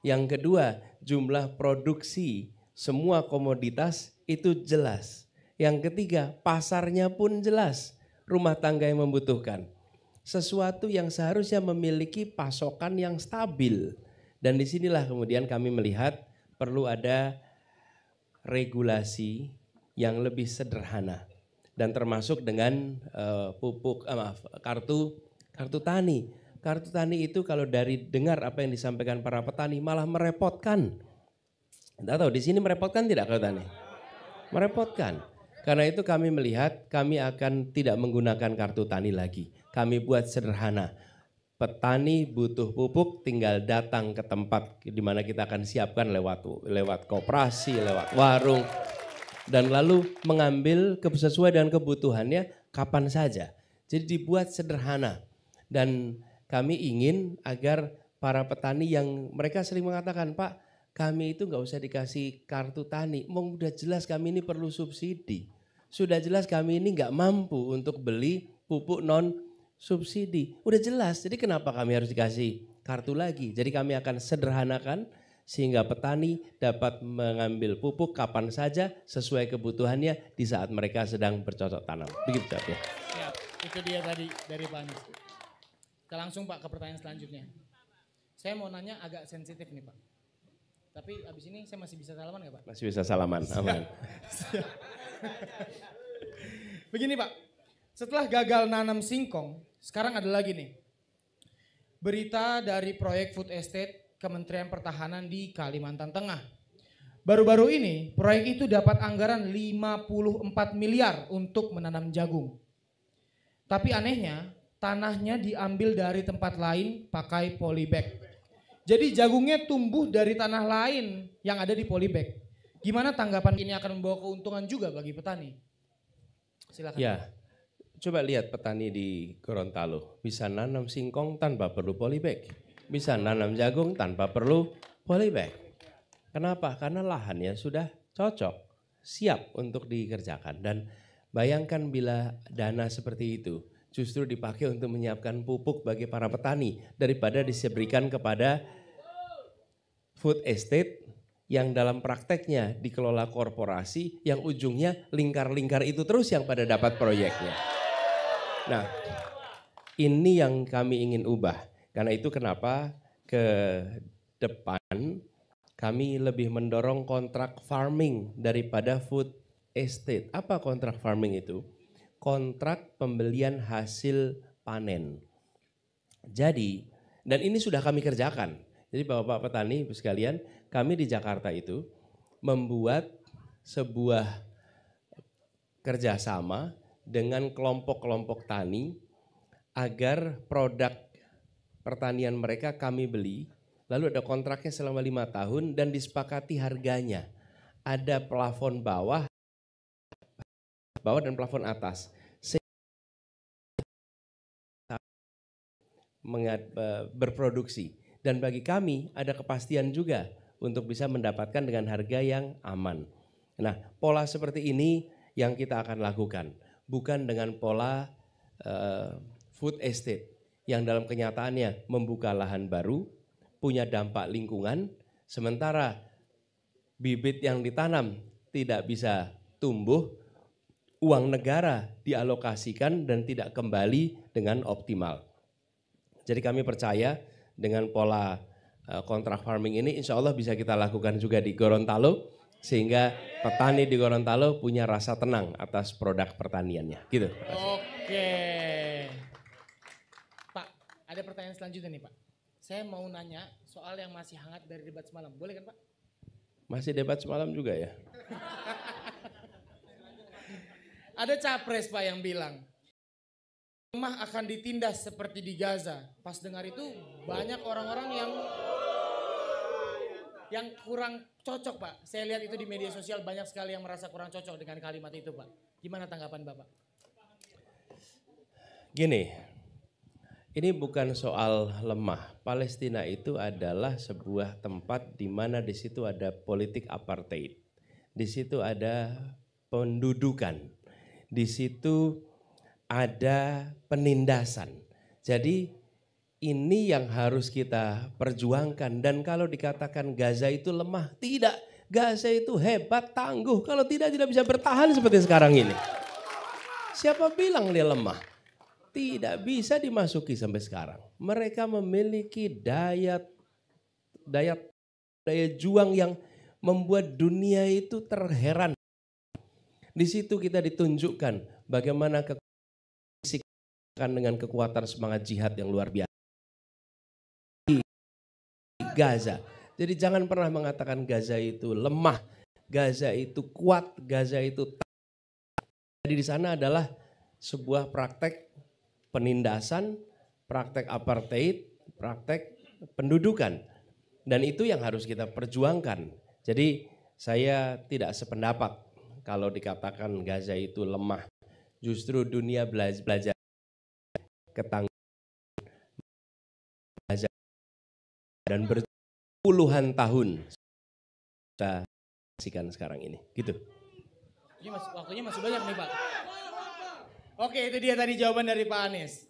Yang kedua, jumlah produksi semua komoditas itu jelas. Yang ketiga, pasarnya pun jelas. Rumah tangga yang membutuhkan. Sesuatu yang seharusnya memiliki pasokan yang stabil. Dan disinilah kemudian kami melihat perlu ada regulasi yang lebih sederhana. Dan termasuk dengan kartu tani. Kartu tani itu kalau dari dengar apa yang disampaikan para petani malah merepotkan. Tidak tahu di sini merepotkan tidak kartu tani? Merepotkan. Karena itu kami melihat kami akan tidak menggunakan kartu tani lagi. Kami buat sederhana. Petani butuh pupuk tinggal datang ke tempat di mana kita akan siapkan lewat koperasi, lewat warung. Dan lalu mengambil sesuai dengan kebutuhannya kapan saja. Jadi dibuat sederhana. Dan kami ingin agar para petani yang mereka sering mengatakan, Pak, kami itu nggak usah dikasih kartu tani. Udah jelas kami ini perlu subsidi. Sudah jelas kami ini nggak mampu untuk beli pupuk non subsidi. Udah jelas, jadi kenapa kami harus dikasih kartu lagi? Jadi kami akan sederhanakan sehingga petani dapat mengambil pupuk kapan saja sesuai kebutuhannya di saat mereka sedang bercocok tanam. Begitu ya. Siap, itu dia tadi dari Pak Anies. Kita langsung Pak ke pertanyaan selanjutnya. Saya mau nanya agak sensitif nih Pak. Tapi abis ini saya masih bisa salaman gak Pak? Masih bisa salaman, aman. Begini Pak, setelah gagal nanam singkong, sekarang ada lagi nih. Berita dari proyek food estate Kementerian Pertahanan di Kalimantan Tengah. Baru-baru ini proyek itu dapat anggaran 54 miliar untuk menanam jagung. Tapi anehnya tanahnya diambil dari tempat lain pakai polybag. Jadi jagungnya tumbuh dari tanah lain yang ada di polybag. Gimana tanggapan ini akan membawa keuntungan juga bagi petani? Silakan. Ya, coba lihat petani di Gorontalo. Bisa nanam singkong tanpa perlu polybag. Bisa nanam jagung tanpa perlu polybag. Kenapa? Karena lahannya sudah cocok, siap untuk dikerjakan. Dan bayangkan bila dana seperti itu justru dipakai untuk menyiapkan pupuk bagi para petani daripada diseberikan kepada food estate yang dalam prakteknya dikelola korporasi yang ujungnya lingkar-lingkar itu terus yang pada dapat proyeknya. Nah, ini yang kami ingin ubah. Karena itu kenapa ke depan kami lebih mendorong kontrak farming daripada food estate. Apa kontrak farming itu? Kontrak pembelian hasil panen. Jadi, dan ini sudah kami kerjakan. Jadi Bapak petani Ibu sekalian, kami di Jakarta itu membuat sebuah kerjasama dengan kelompok-kelompok tani agar produk pertanian mereka kami beli, lalu ada kontraknya selama 5 tahun dan disepakati harganya. Ada plafon bawah dan plafon atas. Berproduksi. Dan bagi kami ada kepastian juga untuk bisa mendapatkan dengan harga yang aman. Nah, pola seperti ini yang kita akan lakukan. Bukan dengan pola food estate yang dalam kenyataannya membuka lahan baru, punya dampak lingkungan, sementara bibit yang ditanam tidak bisa tumbuh, uang negara dialokasikan dan tidak kembali dengan optimal. Jadi kami percaya dengan pola kontrak farming ini insya Allah bisa kita lakukan juga di Gorontalo Sehingga petani di Gorontalo punya rasa tenang atas produk pertaniannya. Gitu. Oke. Pak, ada pertanyaan selanjutnya nih Pak. Saya mau nanya soal yang masih hangat dari debat semalam. Boleh kan Pak? Masih debat semalam juga ya? Ada capres Pak yang bilang, lemah akan ditindas seperti di Gaza. Pas dengar itu banyak orang-orang yang kurang cocok Pak. Saya lihat itu di media sosial banyak sekali yang merasa kurang cocok dengan kalimat itu Pak. Gimana tanggapan Bapak? Gini, ini bukan soal lemah. Palestina itu adalah sebuah tempat di mana di situ ada politik apartheid. Di situ ada pendudukan. Di situ ada penindasan. Jadi ini yang harus kita perjuangkan. Dan kalau dikatakan Gaza itu lemah, tidak. Gaza itu hebat, tangguh. Kalau tidak bisa bertahan seperti sekarang ini. Siapa bilang dia lemah? Tidak bisa dimasuki sampai sekarang. Mereka memiliki daya juang yang membuat dunia itu terheran. Di situ kita ditunjukkan bagaimana dengan kekuatan semangat jihad yang luar biasa. Di Gaza. Jadi jangan pernah mengatakan Gaza itu lemah, Gaza itu kuat, Gaza itu jadi di sana adalah sebuah praktek penindasan, praktek apartheid, praktek pendudukan. Dan itu yang harus kita perjuangkan. Jadi saya tidak sependapat kalau dikatakan Gaza itu lemah. Justru dunia belajar ketangguhan Gaza dan berpuluhan tahun kita saksikan sekarang ini. Gitu. Ini waktunya masih banyak nih Pak. Oke, itu dia tadi jawaban dari Pak Anies.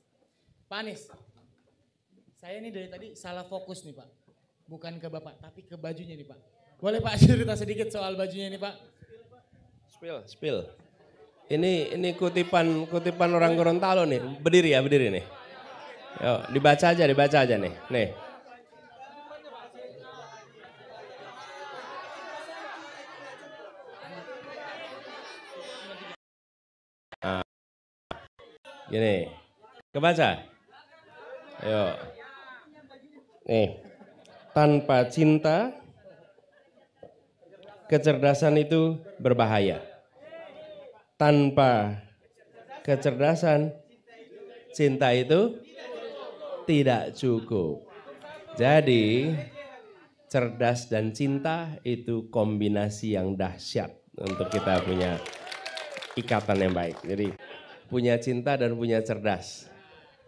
Pak Anies, saya ini dari tadi salah fokus nih Pak. Bukan ke Bapak, tapi ke bajunya nih Pak. Boleh Pak cerita sedikit soal bajunya nih Pak? Spill. Ini kutipan orang Gorontalo nih. Berdiri nih. Yuk, dibaca aja nih. Nih. Nah, gini. Kebaca. Yuk. Nih. Tanpa cinta, kecerdasan itu berbahaya. Tanpa kecerdasan, cinta itu tidak cukup. Jadi, cerdas dan cinta itu kombinasi yang dahsyat untuk kita punya ikatan yang baik. Jadi, punya cinta dan punya cerdas.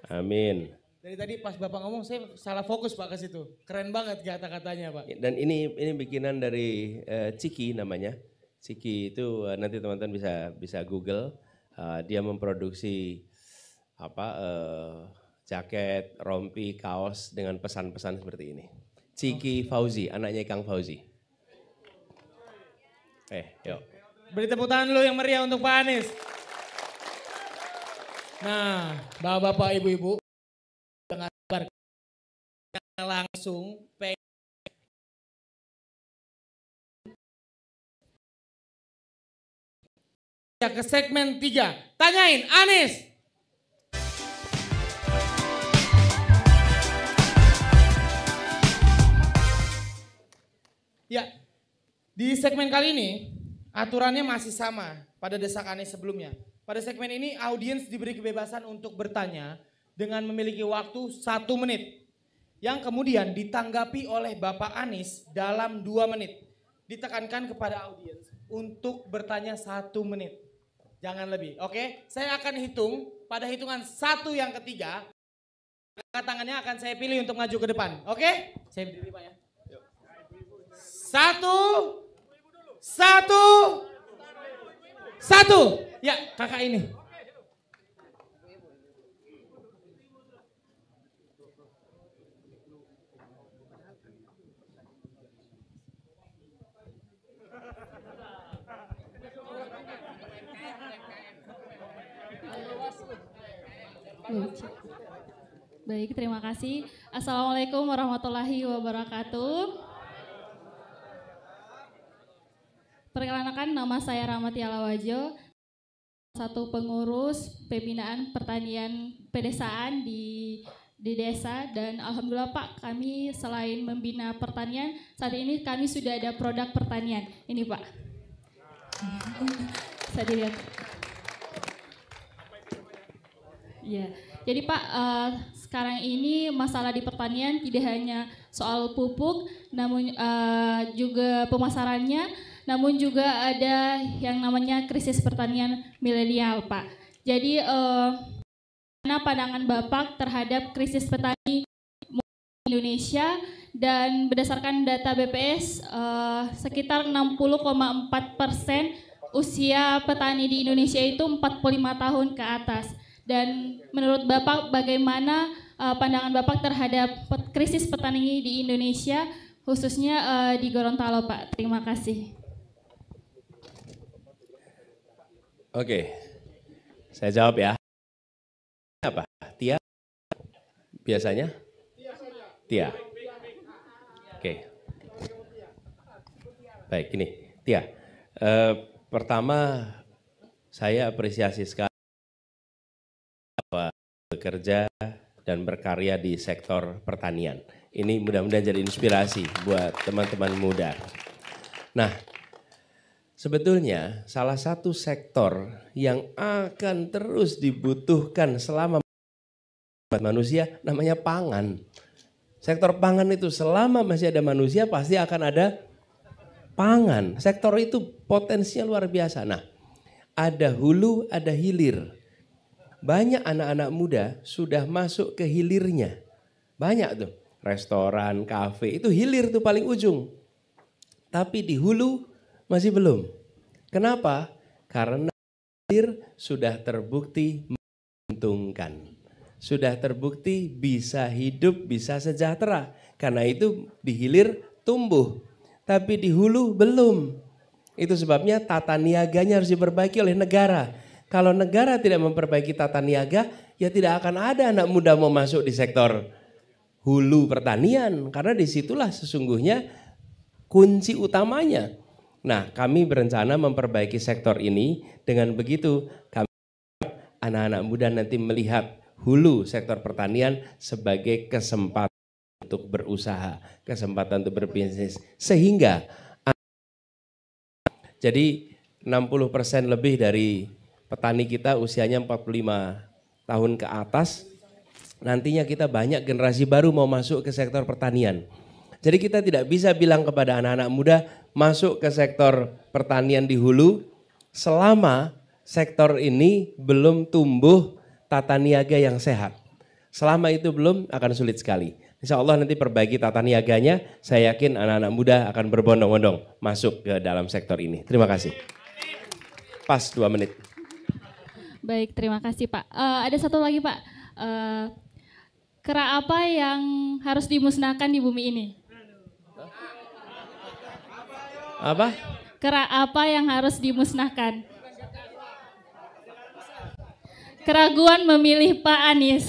Amin. Dari tadi pas Bapak ngomong saya salah fokus Pak ke situ. Keren banget kata-katanya Pak. Dan ini bikinan dari Ciki namanya. Ciki itu nanti teman-teman bisa Google. Dia memproduksi jaket, rompi, kaos dengan pesan-pesan seperti ini. Ciki Fauzi, anaknya Kang Fauzi. Yuk. Beri tepuk tangan dulu yang meriah untuk Pak Anies. Nah, bapak-bapak, ibu-ibu, dengan langsung ke segmen 3. Tanyain Anies. Ya, di segmen kali ini aturannya masih sama pada desak Anies sebelumnya. Pada segmen ini audiens diberi kebebasan untuk bertanya dengan memiliki waktu 1 menit. Yang kemudian ditanggapi oleh Bapak Anies dalam 2 menit. Ditekankan kepada audiens untuk bertanya 1 menit. Jangan lebih, oke? Saya akan hitung pada hitungan 1 yang ketiga. Angkat tangannya akan saya pilih untuk maju ke depan, oke? Saya berdiri Pak ya. 1. Ya, kakak ini. Baik, terima kasih. Assalamualaikum warahmatullahi wabarakatuh. Perkenalkan, nama saya Rahmati Alawajo, satu pengurus pembinaan pertanian pedesaan di desa, dan alhamdulillah Pak, kami selain membina pertanian, saat ini kami sudah ada produk pertanian. Ini Pak. Bisa dilihat. Ya, jadi Pak, sekarang ini masalah di pertanian tidak hanya soal pupuk, namun juga pemasarannya, namun juga ada yang namanya krisis pertanian milenial, Pak. Jadi, mana pandangan Bapak terhadap krisis petani Indonesia, dan berdasarkan data BPS, sekitar 60,4% usia petani di Indonesia itu 45 tahun ke atas. Dan menurut Bapak, bagaimana pandangan Bapak terhadap krisis petani di Indonesia, khususnya di Gorontalo, Pak? Terima kasih. Oke, saya jawab ya. Apa? Tia? Biasanya? Tia. Oke. Baik, ini Tia. Pertama, saya apresiasi sekali bahwa bekerja dan berkarya di sektor pertanian. Ini mudah-mudahan jadi inspirasi buat teman-teman muda. Nah, sebetulnya salah satu sektor yang akan terus dibutuhkan selama manusia namanya pangan. Sektor pangan itu selama masih ada manusia pasti akan ada pangan. Sektor itu potensinya luar biasa. Nah, ada hulu, ada hilir. Banyak anak-anak muda sudah masuk ke hilirnya. Banyak tuh, restoran, kafe, itu hilir tuh paling ujung. Tapi di hulu masih belum. Kenapa? Karena hilir sudah terbukti menguntungkan. Sudah terbukti bisa hidup, bisa sejahtera. Karena itu di hilir tumbuh. Tapi di hulu belum. Itu sebabnya tata niaganya harus diperbaiki oleh negara. Kalau negara tidak memperbaiki tata niaga, ya tidak akan ada anak muda mau masuk di sektor hulu pertanian. Karena disitulah sesungguhnya kunci utamanya. Nah, kami berencana memperbaiki sektor ini. Dengan begitu kami anak-anak muda nanti melihat hulu sektor pertanian sebagai kesempatan untuk berusaha, kesempatan untuk berbisnis. Sehingga jadi 60% lebih dari petani kita usianya 45 tahun ke atas. Nantinya kita banyak generasi baru mau masuk ke sektor pertanian. Jadi kita tidak bisa bilang kepada anak-anak muda masuk ke sektor pertanian di hulu selama sektor ini belum tumbuh tata niaga yang sehat. Selama itu belum, akan sulit sekali. Insya Allah nanti perbaiki tata niaganya, saya yakin anak-anak muda akan berbondong-bondong masuk ke dalam sektor ini. Terima kasih. Pas 2 menit. Baik, terima kasih Pak. Ada satu lagi Pak. Kera apa yang harus dimusnahkan di bumi ini? Apa? Kera apa yang harus dimusnahkan? Keraguan memilih Pak Anies.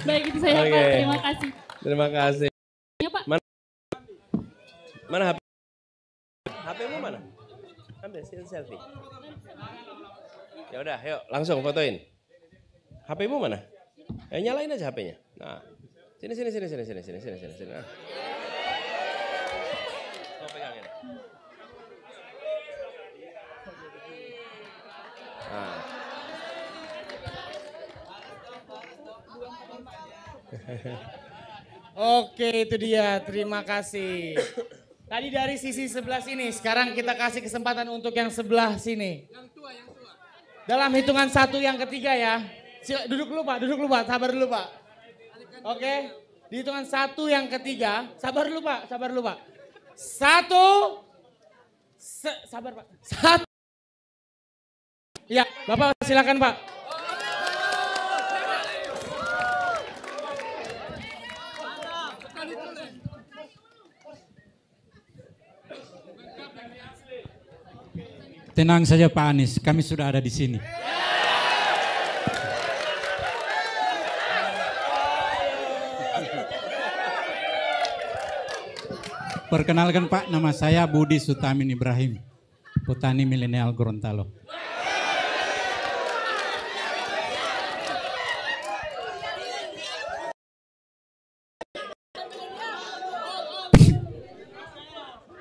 Baik, itu saya Pak. Terima kasih. Terima kasih. Ya, Pak. Mana HP? HP-mu mana? Ambil selfie. Ya udah, yuk langsung fotoin. HP-mu mana? Nyalain aja HP-nya. Nah, sini. Nah. Kau pegangin. Nah. Oke, itu dia. Terima kasih. Tadi dari sisi sebelah sini, sekarang kita kasih kesempatan untuk yang sebelah sini. Yang tua. Dalam hitungan 1 yang ketiga ya. Duduk dulu Pak, sabar dulu Pak. Oke, di hitungan 1 yang ketiga, sabar dulu Pak. 1, sabar Pak. 1. Ya, Bapak silakan Pak. Tenang saja Pak Anies, kami sudah ada di sini. Perkenalkan Pak, nama saya Budi Sutamin Ibrahim, petani milenial Gorontalo.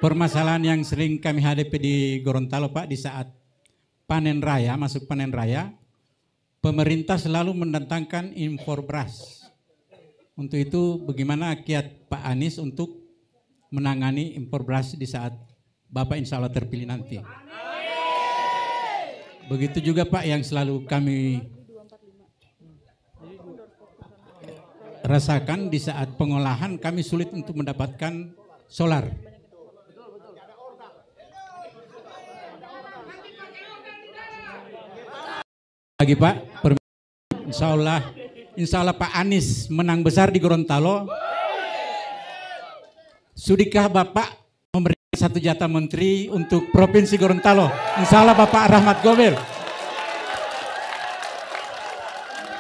Permasalahan yang sering kami hadapi di Gorontalo Pak, di saat panen raya, masuk panen raya, pemerintah selalu mendatangkan impor beras. Untuk itu bagaimana kiat Pak Anies untuk menangani impor beras di saat Bapak insya Allah terpilih nanti. Begitu juga Pak yang selalu kami rasakan di saat pengolahan kami sulit untuk mendapatkan solar. Lagi Pak, insya Allah Pak Anies menang besar di Gorontalo. Sudikah Bapak memberikan 1 jatah menteri untuk Provinsi Gorontalo? Insya Allah Bapak Rahmat Gobel.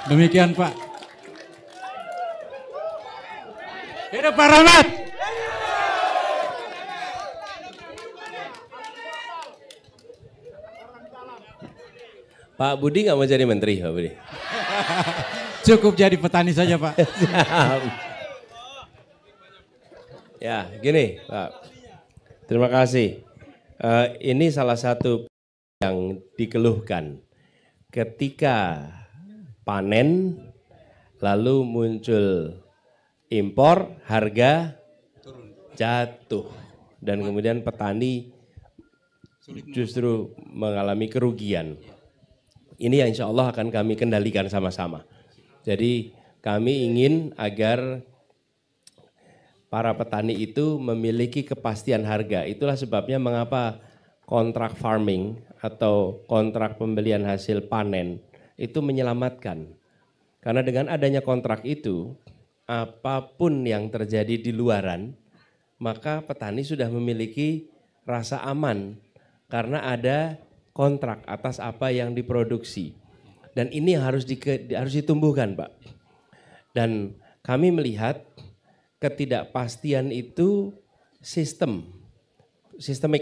Demikian Pak. Hidup Pak Rahmat. Pak Budi nggak mau jadi menteri, Pak Budi? Cukup jadi petani saja Pak. Siap. Ya, gini Pak. Terima kasih. Ini salah satu yang dikeluhkan. Ketika panen, lalu muncul impor, harga jatuh. Dan kemudian petani justru mengalami kerugian. Ini yang insya Allah akan kami kendalikan sama-sama. Jadi kami ingin agar para petani itu memiliki kepastian harga. Itulah sebabnya mengapa kontrak farming atau kontrak pembelian hasil panen itu menyelamatkan. Karena dengan adanya kontrak itu, apapun yang terjadi di luaran, maka petani sudah memiliki rasa aman karena ada kontrak atas apa yang diproduksi. Dan ini harus ditumbuhkan Pak. Dan kami melihat ketidakpastian itu sistemik,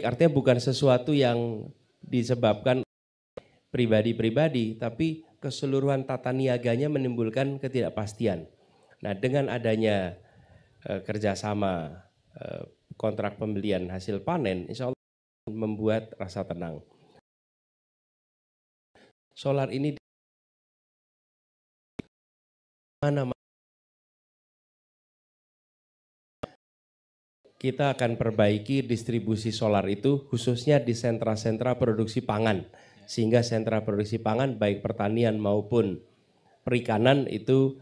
artinya bukan sesuatu yang disebabkan pribadi-pribadi, tapi keseluruhan tata niaganya menimbulkan ketidakpastian. Nah dengan adanya kerjasama kontrak pembelian hasil panen, insya Allah membuat rasa tenang. Solar ini mana kita akan perbaiki distribusi solar itu khususnya di sentra-sentra produksi pangan. Sehingga sentra produksi pangan baik pertanian maupun perikanan itu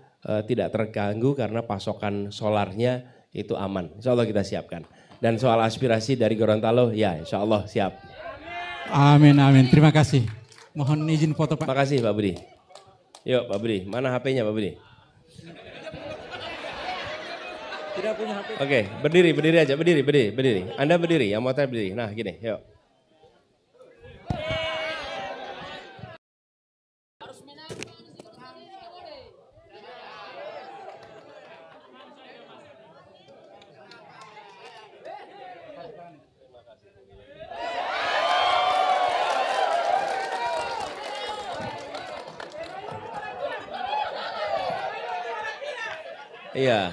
tidak terganggu karena pasokan solarnya itu aman. Insya Allah kita siapkan. Dan soal aspirasi dari Gorontalo ya insya Allah siap. Amin, amin. Terima kasih. Mohon izin foto Pak. Makasih Pak Budi. Yuk Pak Budi, mana HP-nya Pak Budi? Tidak punya HP. Oke, berdiri aja, berdiri. Anda berdiri, yang motor berdiri. Nah gini, yuk. Iya.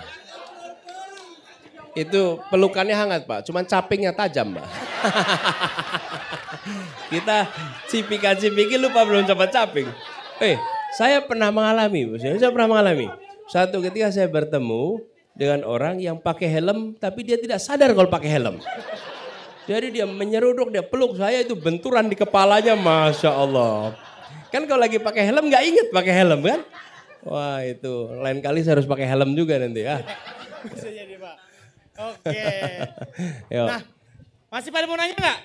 Itu pelukannya hangat Pak, cuman capingnya tajam Pak. Kita cipika-cipiki lupa belum coba caping. Saya pernah mengalami, Satu ketika saya bertemu dengan orang yang pakai helm tapi dia tidak sadar kalau pakai helm. Jadi dia menyeruduk, dia peluk saya itu benturan di kepalanya, Masya Allah. Kan kalau lagi pakai helm nggak inget pakai helm kan? Wah itu, lain kali saya harus pakai helm juga nanti ya. Bisa jadi Pak. Oke. Nah, masih pada mau nanya nggak?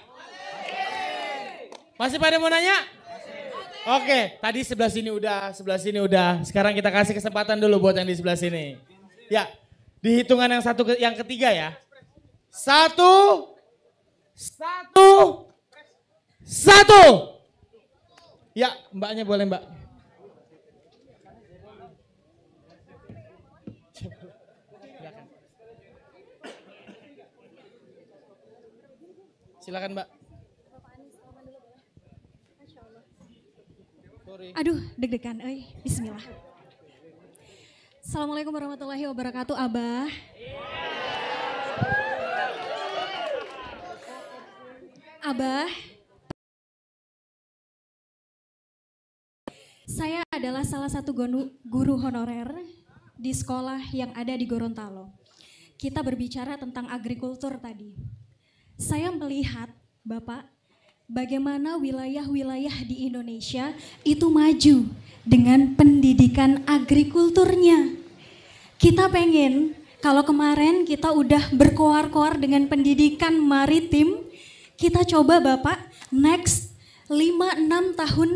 Masih pada mau nanya? Oke, tadi sebelah sini udah. Sekarang kita kasih kesempatan dulu buat yang di sebelah sini. Ya, di hitungan yang ketiga ya. Satu. Ya, mbaknya boleh mbak. Silakan Mbak. Aduh, deg-degan, bismillah. Assalamualaikum warahmatullahi wabarakatuh, Abah. Abah, saya adalah salah satu guru honorer di sekolah yang ada di Gorontalo. Kita berbicara tentang agrikultur tadi. Saya melihat, Bapak, bagaimana wilayah-wilayah di Indonesia itu maju dengan pendidikan agrikulturnya. Kita pengen, kalau kemarin kita udah berkoar-koar dengan pendidikan maritim, kita coba Bapak, next 5-6 tahun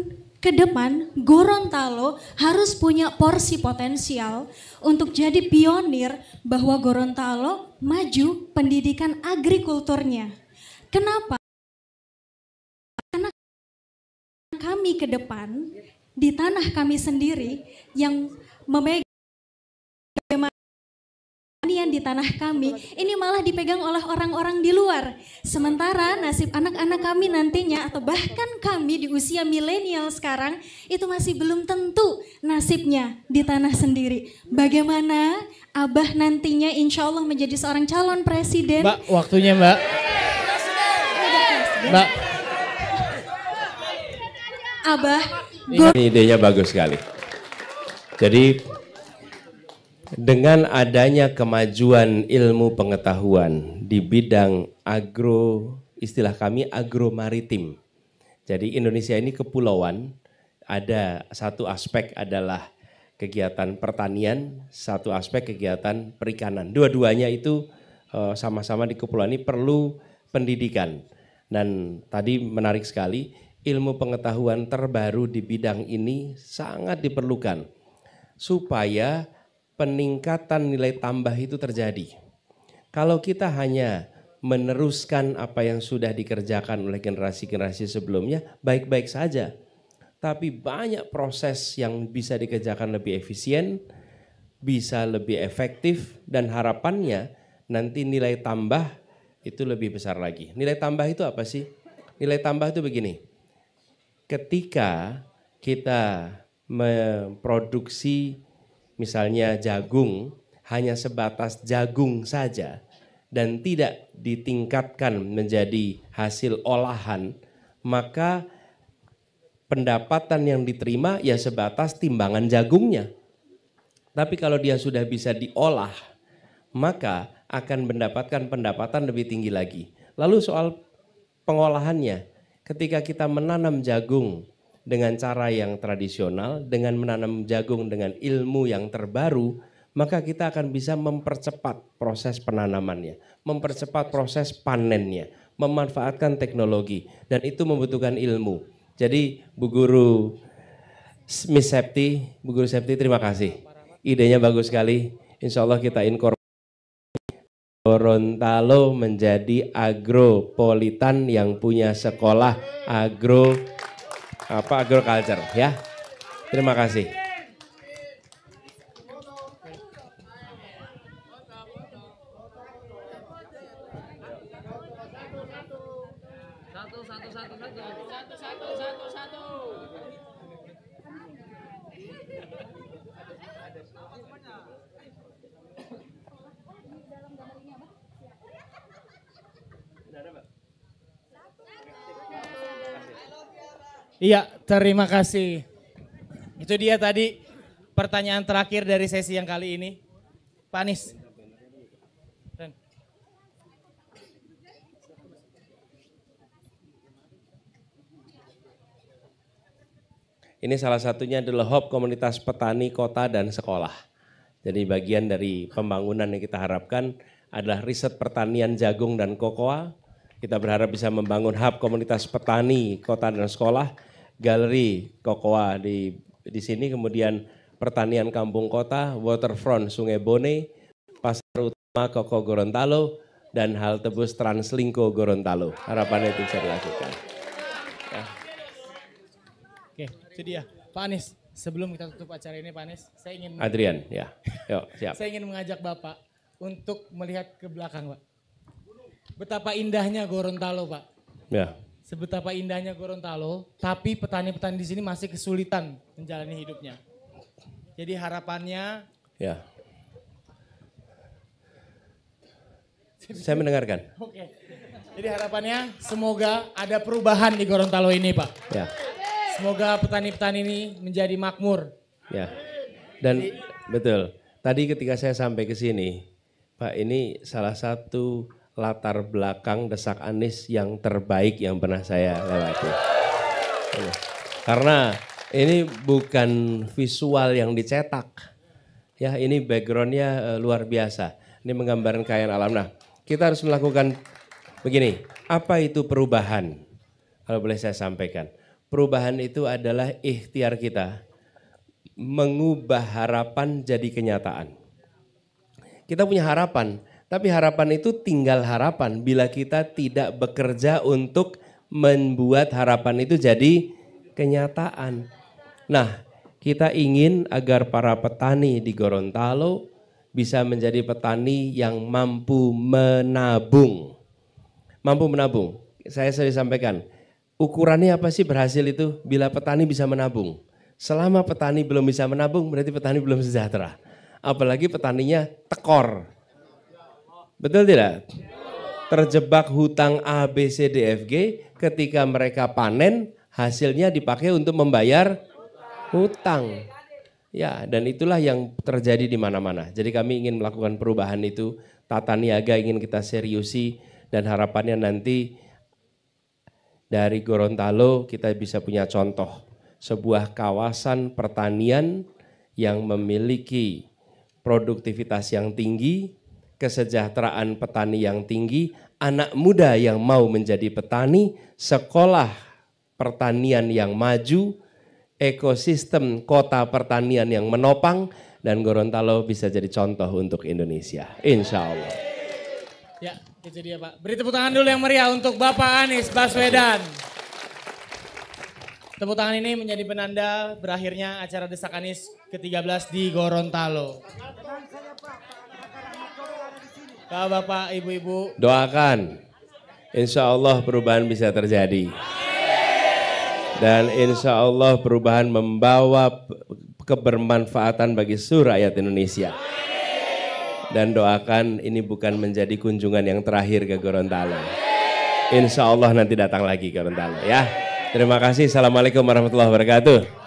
ke depan Gorontalo harus punya porsi potensial untuk jadi pionir bahwa Gorontalo maju pendidikan agrikulturnya. Kenapa? Karena kami ke depan di tanah kami sendiri yang memegang di tanah kami, ini malah dipegang oleh orang-orang di luar. Sementara nasib anak-anak kami nantinya atau bahkan kami di usia milenial sekarang itu masih belum tentu nasibnya di tanah sendiri. Bagaimana Abah nantinya insya Allah menjadi seorang calon presiden? Mbak, waktunya Mbak. Mbak. Abah. Ini idenya bagus sekali. Jadi dengan adanya kemajuan ilmu pengetahuan di bidang istilah kami agro maritim. Jadi Indonesia ini kepulauan, ada satu aspek adalah kegiatan pertanian, satu aspek kegiatan perikanan. Dua-duanya itu sama-sama di kepulauan ini perlu pendidikan. Dan tadi menarik sekali, ilmu pengetahuan terbaru di bidang ini sangat diperlukan supaya peningkatan nilai tambah itu terjadi. Kalau kita hanya meneruskan apa yang sudah dikerjakan oleh generasi-generasi sebelumnya, baik-baik saja. Tapi banyak proses yang bisa dikerjakan lebih efisien, bisa lebih efektif, dan harapannya nanti nilai tambah itu lebih besar lagi. Nilai tambah itu apa sih? Nilai tambah itu begini, ketika kita memproduksi misalnya jagung hanya sebatas jagung saja dan tidak ditingkatkan menjadi hasil olahan, maka pendapatan yang diterima ya sebatas timbangan jagungnya. Tapi kalau dia sudah bisa diolah, maka akan mendapatkan pendapatan lebih tinggi lagi. Lalu soal pengolahannya, ketika kita menanam jagung dengan cara yang tradisional, dengan menanam jagung dengan ilmu yang terbaru, maka kita akan bisa mempercepat proses penanamannya, mempercepat proses panennya, memanfaatkan teknologi, dan itu membutuhkan ilmu. Jadi Bu Guru Miss Septi, Bu Guru Septi terima kasih. Idenya bagus sekali, insya Allah kita inkorporasi Gorontalo menjadi agropolitan yang punya sekolah agroculture ya. Terima kasih. Iya, terima kasih. Itu dia tadi pertanyaan terakhir dari sesi yang kali ini. Pak Anies. Ini salah satunya adalah hub komunitas petani kota dan sekolah. Jadi bagian dari pembangunan yang kita harapkan adalah riset pertanian jagung dan kokoa. Kita berharap bisa membangun hub komunitas petani kota dan sekolah, galeri kokoa di sini, kemudian pertanian kampung kota, waterfront Sungai Bone, pasar utama Koko Gorontalo, dan halte bus Translingko Gorontalo. Harapannya itu bisa dilakukan. Ya. Oke, itu dia. Pak Anies, sebelum kita tutup acara ini Pak Anies, saya ingin Adrian, ya. Yuk, siap. Saya ingin mengajak Bapak untuk melihat ke belakang, Pak. Betapa indahnya Gorontalo, Pak. Ya. Sebetapa indahnya Gorontalo, tapi petani-petani di sini masih kesulitan menjalani hidupnya. Jadi harapannya, Ya. Saya mendengarkan. oke. Jadi harapannya semoga ada perubahan di Gorontalo ini, Pak. Ya. Semoga petani-petani ini menjadi makmur. Ya. Dan betul. Tadi ketika saya sampai ke sini, Pak, ini salah satu latar belakang Desak Anies yang terbaik yang pernah saya lewati. Karena ini bukan visual yang dicetak. Ya, ini backgroundnya luar biasa. Ini menggambarkan kekayaan alam. Nah, kita harus melakukan begini. Apa itu perubahan? Kalau boleh saya sampaikan. Perubahan itu adalah ikhtiar kita mengubah harapan jadi kenyataan. Kita punya harapan, tapi harapan itu tinggal harapan bila kita tidak bekerja untuk membuat harapan itu jadi kenyataan. Nah, kita ingin agar para petani di Gorontalo bisa menjadi petani yang mampu menabung. Mampu menabung. Saya sering sampaikan, ukurannya apa sih berhasil itu? Bila petani bisa menabung. Selama petani belum bisa menabung, berarti petani belum sejahtera. Apalagi petaninya tekor. Betul tidak? Terjebak hutang A, B, C, D, F, G, ketika mereka panen, hasilnya dipakai untuk membayar hutang. Ya, dan itulah yang terjadi di mana-mana. Jadi kami ingin melakukan perubahan itu, tata niaga ingin kita seriusi, dan harapannya nanti dari Gorontalo kita bisa punya contoh. Sebuah kawasan pertanian yang memiliki produktivitas yang tinggi, kesejahteraan petani yang tinggi, anak muda yang mau menjadi petani, sekolah pertanian yang maju, ekosistem kota pertanian yang menopang, dan Gorontalo bisa jadi contoh untuk Indonesia. Insya Allah. Ya, itu dia Pak. Beri tepuk tangan dulu yang meriah untuk Bapak Anies Baswedan. Tepuk tangan ini menjadi penanda berakhirnya acara Desak Anies ke-13 di Gorontalo. Bapak, Ibu-ibu. Doakan, insya Allah perubahan bisa terjadi. Dan insya Allah perubahan membawa kebermanfaatan bagi seluruh rakyat Indonesia. Dan doakan ini bukan menjadi kunjungan yang terakhir ke Gorontalo. Insya Allah nanti datang lagi ke Gorontalo ya. Terima kasih. Assalamualaikum warahmatullahi wabarakatuh.